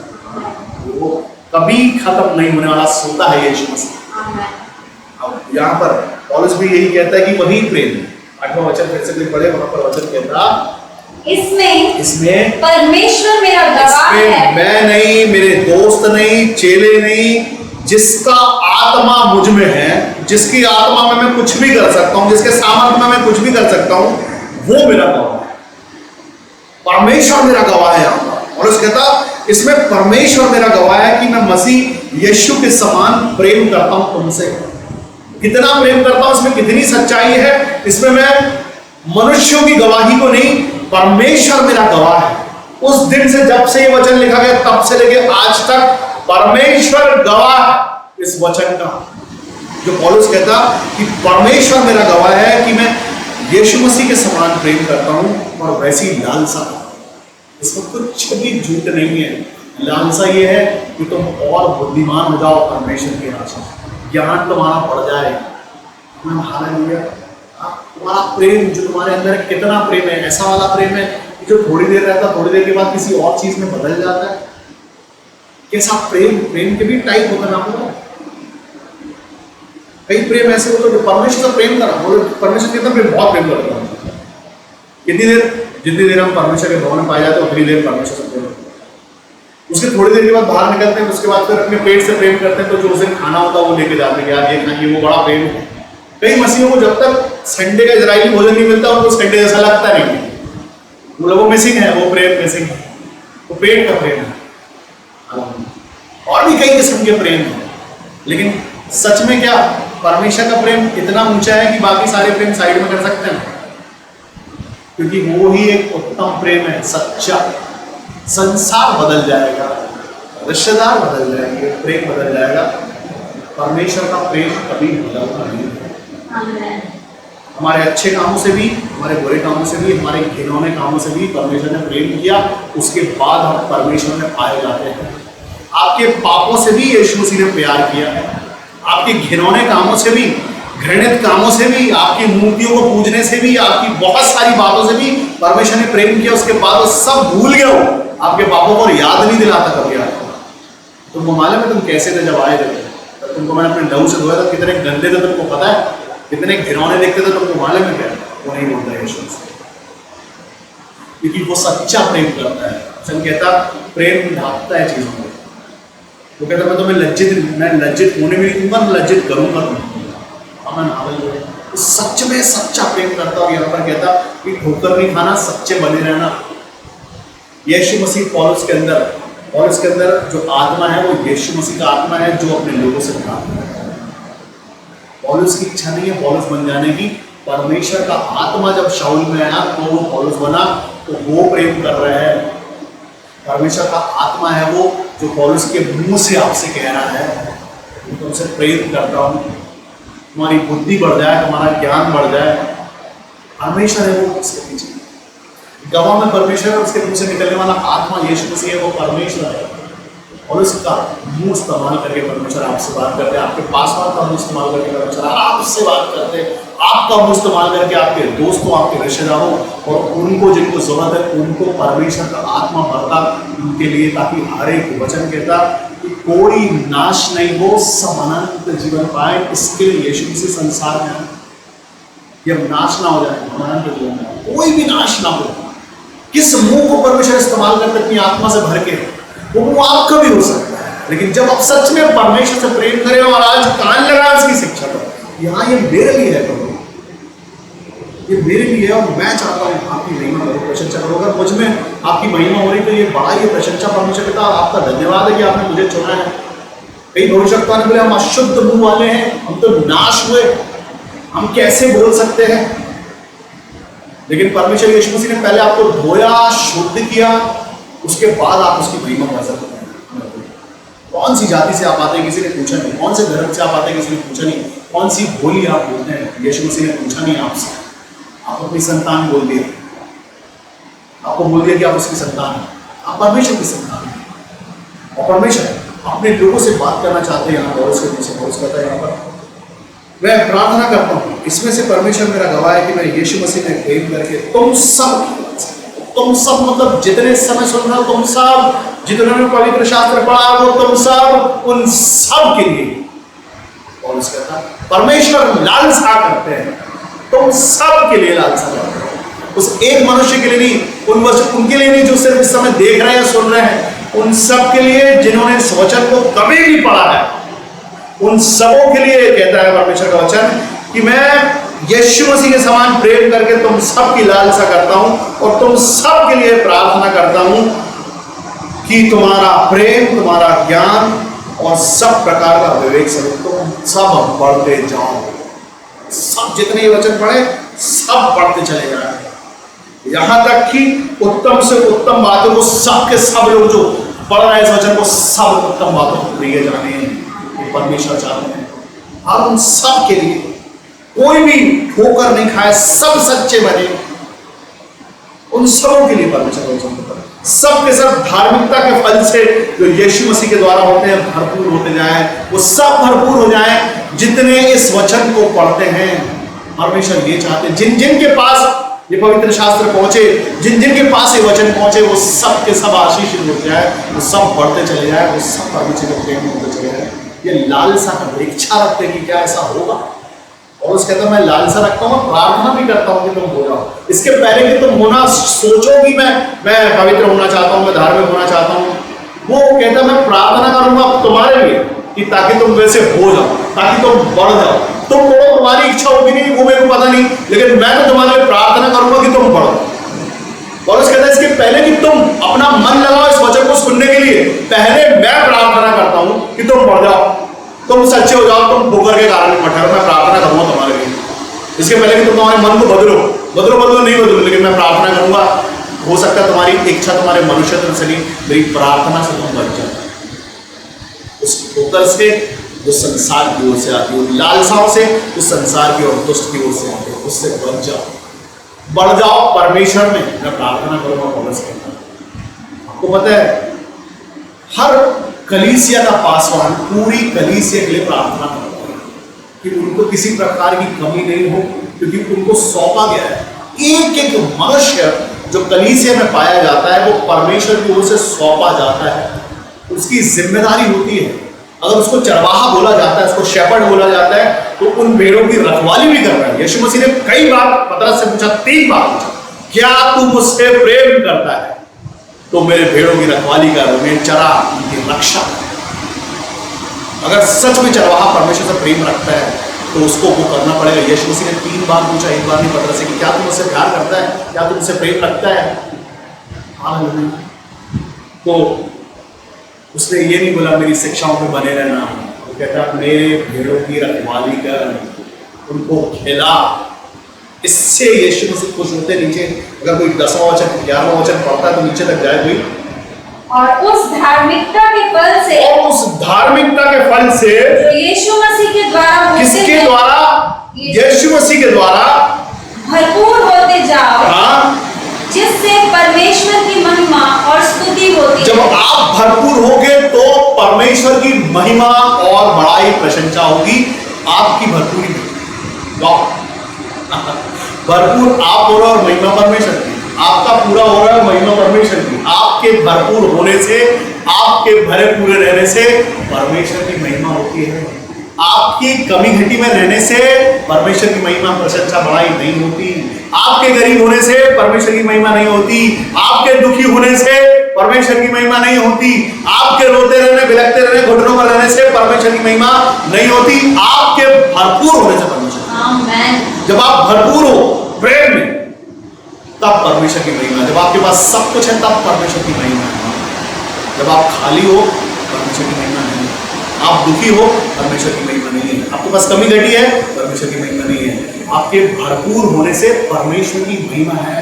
वो कभी खत्म नहीं होने वाला सोता है यीशु मसीह। अब यहाँ पर पौलुस भी यही कहता है कि वही प्रेम है। 8वां वचन फिर से पढ़े, वहां पर वचन कहता इसमें परमेश्वर मेरा गवाह है, मैं नहीं, मेरे दोस्त नहीं, चेले नहीं, जिसका आत्मा मुझ में है, जिसकी आत्मा में मैं कुछ भी कर सकता हूं, जिसके सामर्थ्य में मैं कुछ भी कर सकता हूं, वो मेरा गवाह है। परमेश्वर मेरा गवाह है। यहाँ पर और कहता इसमें परमेश्वर मेरा गवाह है कि मैं मसीह यीशु के समान प्रेम करता हूं तुमसे। कितना प्रेम करता हूं, इसमें कितनी सच्चाई है। इसमें मैं मनुष्यों की गवाही को नहीं, परमेश्वर मेरा गवाह है। उस दिन से जब से ये वचन लिखा गया तब से लेके आज तक परमेश्वर गवाह इस वचन का। जो पौलुस कहता कि परमेश्वर मेरा गवाह है कि मैं यीशु मसीह के समान प्रेम करता हूं और वैसी लालसा। इसमें कुछ भी झूठ नहीं है। लालसा ये है कि तुम और बुद्धिमान हो जाओ परमेश्वर के राज में, ज्ञान तुम्हारा बढ़ जाए। हालेलुया। तुम्हारा प्रेम जो तुम्हारे अंदर है, कितना प्रेम है, ऐसा वाला प्रेम है जो थोड़ी देर रहता, थोड़ी देर के बाद किसी और चीज में बदल जाता है। कैसा प्रेम, प्रेम के भी टाइप होता है आपको। कई प्रेम ऐसे होते जो परमेश्वर से प्रेम करा, बोले परमेश्वर कितना प्रेम, बहुत प्रेम करता हूँ। जितनी देर हम परमेश्वर के भवन में पाए जाते उतनी देर परमेश्वर से प्रेम करते। उसके थोड़ी देर के बाद बाहर निकलते हैं, उसके बाद फिर अपने पेट से प्रेम करते हैं, तो जो उस दिन खाना होता है वो लेके जाते हैं, यार ये खाइए, वो बड़ा प्रेम है। कई मसीहों को जब तक संडे का इजरायली भोजन नहीं मिलता उनको संडे जैसा लगता नहीं है, मतलब वो मिसिंग है, वो प्रेम मिसिंग है, वो पेट का प्रेम है। और भी कई किस्म के प्रेम है, लेकिन सच में क्या परमेश्वर का प्रेम इतना ऊंचा है कि बाकी सारे प्रेम साइड में कर सकते हैं, क्योंकि वो ही एक उत्तम प्रेम है, सच्चा। संसार बदल जाएगा, रिश्तेदार बदल जाएंगे, प्रेम बदल जाएगा, परमेश्वर का प्रेम कभी बदलता नहीं है। हमारे अच्छे कामों से भी, हमारे बुरे कामों से भी, हमारे घिनौने कामों से भी परमेश्वर ने प्रेम किया, उसके बाद हम परमेश्वर में पाए जाते हैं। आपके पापों से भी यीशु मसीह ने प्यार किया है, आपके घिनौने कामों से भी, घृणित कामों से भी, आपकी मूर्तियों को पूजने से भी, आपकी बहुत सारी बातों से भी परमेश्वर ने प्रेम किया। उसके बाद वो सब भूल गए, हो आपके पापों को याद नहीं दिलाता कभी आपको। तुमको मालूम है तुम कैसे थे जब आए थे, तब तुमको मैंने अपने लहू से धोया था, कितने गंदे थे तुमको पता है, कितने घिनौने देखते थे तुमको मालूम है क्या? वो नहीं बोलता यीशु से, क्योंकि वो सच्चा प्रेम करता है। सन कहता प्रेम ढांकता है चीजों को। वो कहता मैं लज्जित होने भी नहीं दूंगा, लज्जित करूंगा तुमको। सच में सच्चा प्रेम करता। और यहाँ पर कहता कि ठोकर नहीं खाना, सच्चे बने रहना। यीशु मसीह पौलुस के अंदर जो आत्मा है वो यीशु मसीह का आत्मा है, जो अपने लोगों से प्राप्त करता है। पौलुस की इच्छा नहीं है पौलुस बन जाने की, परमेश्वर का आत्मा जब शाऊल में आया तो वो पौलुस बना, तो वो प्रेम कर रहा है। परमेश्वर का आत्मा है वो जो पौलुस के मुंह से आपसे कह रहा है तुमसे प्रेम करता हूँ, तुम्हारी बुद्धि बढ़ जाए, तुम्हारा ज्ञान बढ़ जाए। परमेश्वर है वो उसके पीछे गवाह में परमेश्वर है, उसके मुंह से निकलने वाला आत्मा यीशु मसीह है, वो परमेश्वर है। और उसका मुंह इस्तेमाल करके परमेश्वर आपसे बात करते हैं, आपके पास का मुंह इस्तेमाल करके परमेश्वर आपसे बात करते हैं, आपका मुंह इस्तेमाल करके आपके दोस्तों, आपके रिश्तेदारों और उनको जिनको जरूरत है उनको परमेश्वर का आत्मा भरता उनके लिए, ताकि हर एक वचन कहता कि कोई नाश नहीं हो, सब अनंत जीवन पाए। इसके लिए यीशु मसीह संसार में ये नाश ना हो जाए, अनंत जीवन पाए, कोई भी नाश ना हो। किस मुंह को परमेश्वर इस्तेमाल करते अपनी आत्मा से भर के, वो मुंह आपका भी हो सकता है, लेकिन जब आप सच में परमेश्वर से प्रेम करें और आज कान लगा उसकी शिक्षा पर, यहाँ ये मेरे लिए है प्रभु, ये मेरे लिए है और मैं चाहता हूँ आपकी महिमा करो, प्रशंसा करो। अगर मुझ में आपकी महिमा हो रही तो ये बड़ा ही प्रशंसा परमेश्वर पिता आपका धन्यवाद है कि आपने मुझे चुना है। कई भविष्यवक्ता ने बोले हम अशुद्ध मुंह वाले हैं, हम तो नाश हुए, हम कैसे बोल सकते हैं। लेकिन परमेश्वर यीशु मसीह ने पहले आपको धोया, शुद्ध किया, उसके बाद आप उसकी महिमा कर सकते हैं। कौन सी जाति से आप आते हैं किसी ने पूछा नहीं, कौन से धर्म से आप आते हैं किसी ने पूछा नहीं, कौन सी बोली आप बोलते हैं यीशु मसीह ने पूछा नहीं आपसे। आप अपनी संतान बोल दिए, आपको बोल दिया कि आप उसकी संतान हैं, आप परमेश्वर की संतान हैं। और परमेश्वर अपने लोगों से बात करना चाहते हैं। यहाँ पर उसके पीछे बहुत कहता है, यहाँ पर मैं प्रार्थना करता हूँ, इसमें से परमेश्वर मेरा गवाह है कि मैं यीशु मसीह में प्रेम करके तुम सब मतलब जितने समय सुन रहे हो, तुम सब जितने पवित्र शास्त्र पढ़ा वो तुम सब, उन सब के लिए और कहता परमेश्वर लालसा करते हैं, तुम सब के लिए लालसा करते हैं। उस एक मनुष्य के लिए नहीं, उनके लिए नहीं जो सिर्फ इस समय देख रहे हैं सुन रहे हैं, उन सब के लिए जिन्होंने इस वचन को कभी भी पढ़ा है, उन सबों के लिए कहता है परमेश्वर का वचन कि मैं यीशु मसीह के समान प्रेम करके तुम सब की लालसा करता हूं और तुम सब के लिए प्रार्थना करता हूं कि तुम्हारा प्रेम, तुम्हारा ज्ञान और सब प्रकार का विवेक से तुम सब बढ़ते जाओ। सब जितने वचन पढ़े सब बढ़ते चले जाए, यहां तक कि उत्तम से उत्तम बातों को सब के सब लोग जो पढ़ रहे हैं इस वचन को, सब उत्तम बातों को प्रिय जाने परमेश्वर चाहते हैं। और उन सब के लिए कोई भी ठोकर नहीं खाए, सब सच्चे बने, उन सबों के लिए परमेश्वर सब के सब धार्मिकता के फल से जो यीशु मसीह के द्वारा होते हैं भरपूर होते जाए, वो सब भरपूर हो जाए जितने इस वचन को पढ़ते हैं। परमेश्वर ये चाहते हैं जिन जिन के पास ये पवित्र शास्त्र पहुंचे, जिन जिन के पास ये वचन पहुंचे, वो सब के सब आशीषित हो जाए, वो सब बढ़ते चले जाए, वो सब परमेश्वर के प्रेम में होते चले जाए। ये लालसा का इच्छा रखते हैं कि क्या ऐसा होगा, और उसके कहता मैं लालसा रखता हूँ, प्रार्थना भी करता हूँ कि तुम हो जाओ। इसके पहले कि तुम होना सोचो कि मैं पवित्र होना चाहता हूँ, मैं धार्मिक होना चाहता हूँ, वो कहता मैं प्रार्थना करूंगा तुम्हारे लिए कि ताकि तुम वैसे हो जाओ, ताकि तुम बढ़ जाओ। तुम बढ़ो, तुम्हारी इच्छा होगी नहीं वो मेरे को पता नहीं, लेकिन मैं तो तुम्हारे लिए प्रार्थना करूंगा कि तुम बढ़ो। और कहता है इसके पहले कि तुम अपना मन लगाओ इस वचन को सुनने के लिए, पहले मैं प्रार्थना करता हूं कि तुम बढ़ जाओ, तुम सच्चे हो जाओ, तुम ठोकर के कारण मत ठहरो। मैं प्रार्थना करूंगा तुम्हारे लिए, इसके पहले कि तुम तुम्हारे मन को बदलो नहीं बदलो, लेकिन मैं प्रार्थना करूंगा। हो सकता है तुम्हारी इच्छा तुम्हारे मनुष्यत्व से नहीं, मेरी प्रार्थना से तुम बच जाओ उस ठोकर से जो संसार की ओर से आती है, लालसाओं से जो संसार की और दुष्ट की ओर से आती है, उससे बच जाओ, बढ़ जाओ परमेश्वर में। मैं प्रार्थना करूंगा पौलुस कहता है। आपको पता है हर कलीसिया का पासवान पूरी कलीसिया के लिए प्रार्थना करता है कि उनको किसी प्रकार की कमी नहीं हो, क्योंकि उनको सौंपा गया है। एक एक मनुष्य जो कलीसिया में पाया जाता है वो परमेश्वर की ओर से सौंपा जाता है, उसकी जिम्मेदारी होती है। अगर उसको चरवाहा बोला जाता है, उसको शेपर्ड बोला जाता है, तो उन भेड़ों की रखवाली भी कर रहा है। यीशु मसीह ने कई बार पतरस से पूछा, 3 बार पूछा, क्या तू मुझसे प्रेम करता है? तो मेरे भेड़ों की रखवाली कर, उन्हें चरा, उनकी रक्षा कर। अगर सच में चरवाहा परमेश्वर से प्रेम रखता है तो उसको वो करना पड़ेगा। यीशु मसीह ने 3 बार पूछा, एक बार नहीं पतरस से, कि क्या तू मुझसे प्यार करता है, क्या तू मुझसे प्रेम रखता है? हालेलुया। तो उसने ये नहीं बोला मेरी शिक्षाओं पे बने रहना, वो कहता मेरे भेड़ों की रखवाली कर, उनको खिला। इससे यीशु मसीह खुश होते। नीचे अगर कोई 10वां वचन 11वां वचन पढ़ता है तो नीचे तक जाए कोई, और उस धार्मिकता के फल से, और उस धार्मिकता के फल से जो यीशु मसीह के द्वारा, किसके द्वारा? यीशु मसीह के द्वारा भरपूर होते जाओ, हाँ, जिससे परमेश्वर की महिमा और स्तुति होती है। जब आप भरपूर होगे तो परमेश्वर की महिमा और बड़ाई प्रशंसा होगी। आपकी भरपूरी भरपूर आप हो रहे और महिमा परमेश्वर की, आपका पूरा हो रहा है महिमा परमेश्वर की। आपके भरपूर होने से, आपके भरे पूरे रहने से परमेश्वर की महिमा होती है। आपकी कमी घटी में रहने से परमेश्वर की महिमा प्रशंसा बड़ाई नहीं होती। आपके गरीब होने से परमेश्वर की महिमा नहीं होती। आपके दुखी होने से परमेश्वर की महिमा नहीं होती। आपके रोते रहने, बिलखते रहने, घुटनों पर रहने से परमेश्वर की महिमा नहीं होती। आपके भरपूर होने से परमेश्वर, आमीन। जब आप भरपूर हो प्रेम में, तब परमेश्वर की महिमा। जब आपके पास सब कुछ है तब परमेश्वर की महिमा है। जब आप खाली हो परमेश्वर की महिमा नहीं है। आप दुखी हो परमेश्वर की महिमा नहीं है। आपके पास कमी घटी है परमेश्वर की महिमा नहीं है। आपके भरपूर होने से परमेश्वर की महिमा है।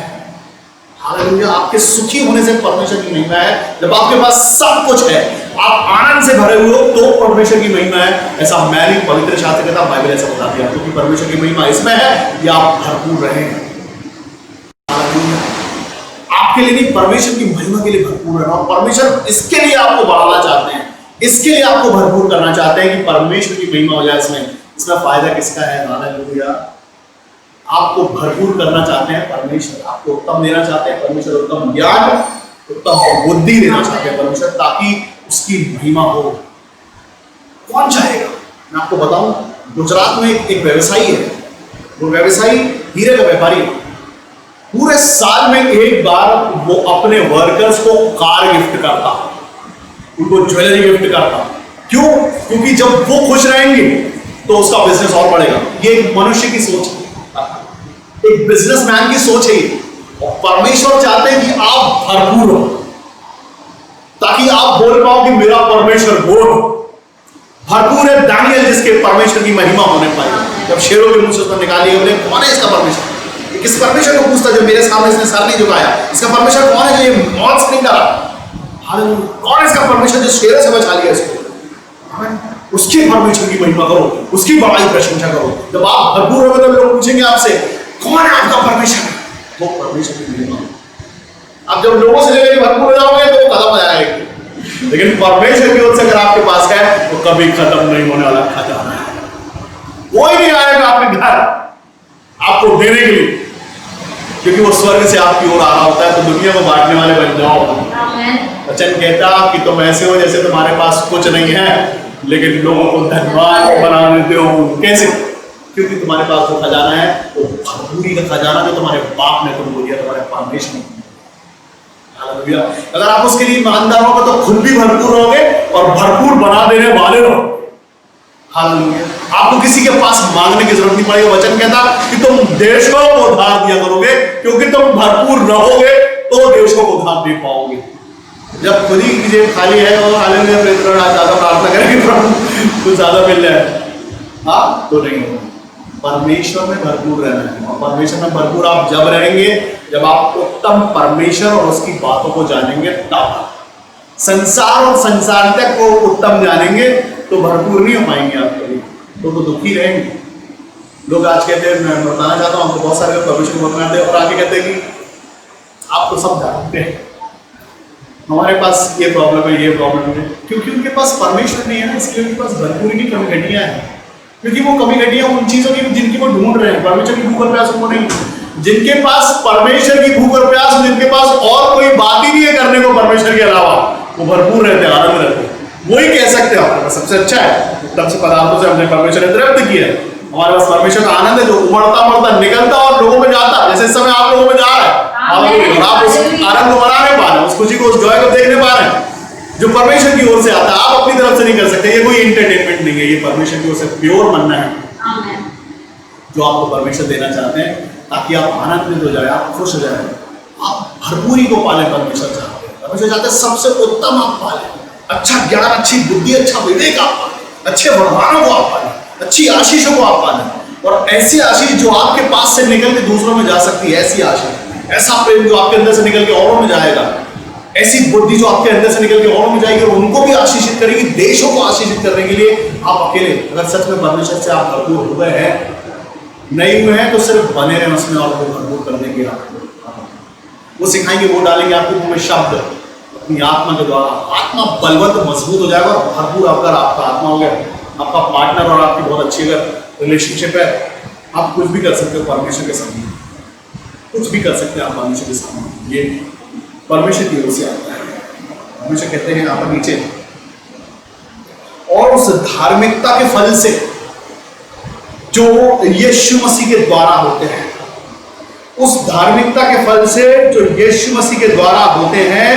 हालेलुया। आपके सुखी होने से परमेश्वर की महिमा है। जब आपके पास सब कुछ है, आप आनंद से भरे हुए हो, तो परमेश्वर की महिमा है। ऐसा मैं नहीं, पवित्र शास्त्र कहता, बाइबल ऐसा बताती है, क्योंकि परमेश्वर की महिमा इसमें है कि आप भरपूर रहे। आपके लिए नहीं, परमेश्वर की महिमा के लिए भरपूर रहना। और परमेश्वर इसके लिए आपको बढ़ाना चाहते हैं, इसके लिए आपको भरपूर करना चाहते हैं कि परमेश्वर की महिमा हो जाए। इसमें फायदा किसका है? हालेलुया। आपको भरपूर करना चाहते हैं परमेश्वर, आपको उत्तम देना चाहते हैं परमेश्वर, उत्तम ज्ञान, उत्तम बुद्धि देना चाहते हैं परमेश्वर, ताकि उसकी महिमा हो। कौन चाहेगा? मैं आपको बताऊं, गुजरात में एक व्यवसायी है। वो व्यवसायी हीरे का व्यापारी है। पूरे साल में एक बार वो अपने वर्कर्स को कार गिफ्ट करता, उनको ज्वेलरी गिफ्ट करता। क्यों? क्योंकि जब वो खुश रहेंगे तो उसका बिजनेस और बढ़ेगा। ये एक मनुष्य की सोच है, एक बिजनेसमैन की सोच है ये। और परमेश्वर चाहते हैं कि आप भरपूर हो, ताकि आप बोल पाओ कि मेरा परमेश्वर बोल भरपूर है। दानियल जिसके परमेश्वर की महिमा होने पाई, जब शेरों के मुंह से उसने निकाली, बोले कौन है इसका परमेश्वर? किस परमेश्वर को पूछता जब मेरे सामने इसने सर नहीं झुकाया? इसका परमेश्वर कौन है जो ये मौत से नहीं डरा? कौन है इसका परमेश्वर जो शेरों से बचा लिया इसको? उसकी परमेश्वर की महिमा करो, उसकी बड़ाई प्रशंसा करो। जब आप भरपूर होगे तो लोग पूछेंगे आपसे कौन है आपका परमेश्वर? वो परमेश्वर की महिमा। आप जब लोगों से जगह भरपूर हो जाओगे तो वो खत्म हो जाएगा। लेकिन परमेश्वर की ओर से अगर आपके पास है तो कभी खत्म नहीं होने वाला खजाना है। कोई नहीं आएगा आपके घर आपको देने के लिए, क्योंकि वो स्वर्ग से आपकी ओर आ रहा होता है। तो दुनिया को बांटने वाले बन जाओ। वचन कहता कि तुम ऐसे हो जैसे तुम्हारे पास कुछ नहीं है, लेकिन लोगों को धनवान बना देते हो। कैसे? क्योंकि तुम्हारे पास जो खजाना है वो भरपूरी का खजाना जो तुम्हारे बाप ने तुमको दिया, तुम्हारे परमेश्वर ने। हालेलुया। अगर आप उसके लिए ईमानदार होगे तो खुद भी भरपूर रहोगे और भरपूर बना देने वाले रहोगे। हालेलुया। आपको किसी के पास मांगने की जरूरत नहीं पड़ेगी। वचन कहता कि तुम देशों को उधार दिया करोगे, क्योंकि तुम भरपूर रहोगे तो देशों को उधार दे पाओगे। जब खुद ही की जेब खाली है और हालेलुया ज्यादा प्रार्थना करेंगे प्रभु कुछ ज्यादा मिल जाए, हाँ तो नहीं होगा। परमेश्वर में भरपूर रहना है, और परमेश्वर में भरपूर आप जब रहेंगे जब आप उत्तम परमेश्वर और उसकी बातों को जानेंगे, तब संसार और संसारिता को उत्तम जानेंगे तो भरपूर नहीं हो पाएंगे आप कभी, तो दुखी रहेंगे। लोग आज कहते हैं, मैं बताना चाहता हूँ आपको, बहुत सारे लोग परमेश्वर को बताते हैं और आगे कहते हैं कि आप तो सब जानते हैं, हमारे पास ये प्रॉब्लम है, ये प्रॉब्लम है, क्योंकि उनके पास परमेश्वर नहीं है ना, इसलिए उनके पास भरपूरी की कमी घटियां हैं। क्योंकि वो कमी घटियां उन चीजों की जिनकी वो ढूंढ रहे हैं, परमेश्वर की भूख और प्यास उनको नहीं। जिनके पास परमेश्वर की भूख और प्यास, जिनके पास और कोई बात ही नहीं है करने को परमेश्वर के अलावा, वो भरपूर रहते हैं, आनंद रहते हैं। वही कह सकते हैं आपके पास सबसे अच्छा है, उत्तम से पदार्थों से हमने परमेश्वर ने तृप्त किया है। हमारे पास परमेश्वर का आनंद है जो उमड़ता उमड़ता निकलता और लोगों में जाता, जैसे इस समय आप लोगों में जा रहा है, और आप उस आनंद को मना नहीं पा रहे, उस खुशी को, उस जॉय को देख नहीं पा रहे हैं जो परमेश्वर की ओर से आता है। आप अपनी तरफ से नहीं कर सकते, ये कोई एंटरटेनमेंट नहीं है, ये परमेश्वर की ओर से प्योर मनना है जो आपको परमेश्वर देना चाहते हैं, ताकि आप आनंदित हो जाए, आप खुश हो जाए, आप भरपूरी को पाले। परमेश्वर चाहते हैं, परमेश्वर चाहते हैं सबसे उत्तम आप पाले, अच्छा ज्ञान, अच्छी बुद्धि, अच्छा विवेक आप पाले, अच्छे वरदानों को आप पाले, अच्छी आशीषों को आप पाले, और ऐसी आशीष जो आपके पास से निकल के दूसरों में जा सकती है, ऐसी आशीष, ऐसा प्रेम जो आपके अंदर से निकल के औरों में जाएगा, ऐसी बुद्धि जो आपके अंदर से निकल के औरों में जाएगी और उनको भी आशीषित करेगी। देशों को आशीषित करने के लिए आप अकेले अगर सच में परमेश्वर से आप भरपूर हो गए हैं, नहीं हुए हैं, तो सिर्फ बने रहें उसमें और भरपूर करने के आपको वो सिखाएंगे, वो डालेंगे आपके मुंह में शब्द अपनी आत्मा के द्वारा। आत्मा बलवंत मजबूत हो जाएगा और भरपूर अगर आपका आत्मा हो गया, आपका पार्टनर और आपकी बहुत अच्छी अगर रिलेशनशिप है, आप कुछ भी कर सकते हो परमेश्वर के सामने, कुछ भी कर सकते हैं आप परमेश्वर के सामने। ये परमेश्वर की ओर से आता है। परमेश्वर कहते हैं यहाँ पर नीचे, और उस धार्मिकता के फल से जो यीशु मसीह के द्वारा होते हैं, उस धार्मिकता के फल से जो यीशु मसीह के द्वारा होते हैं,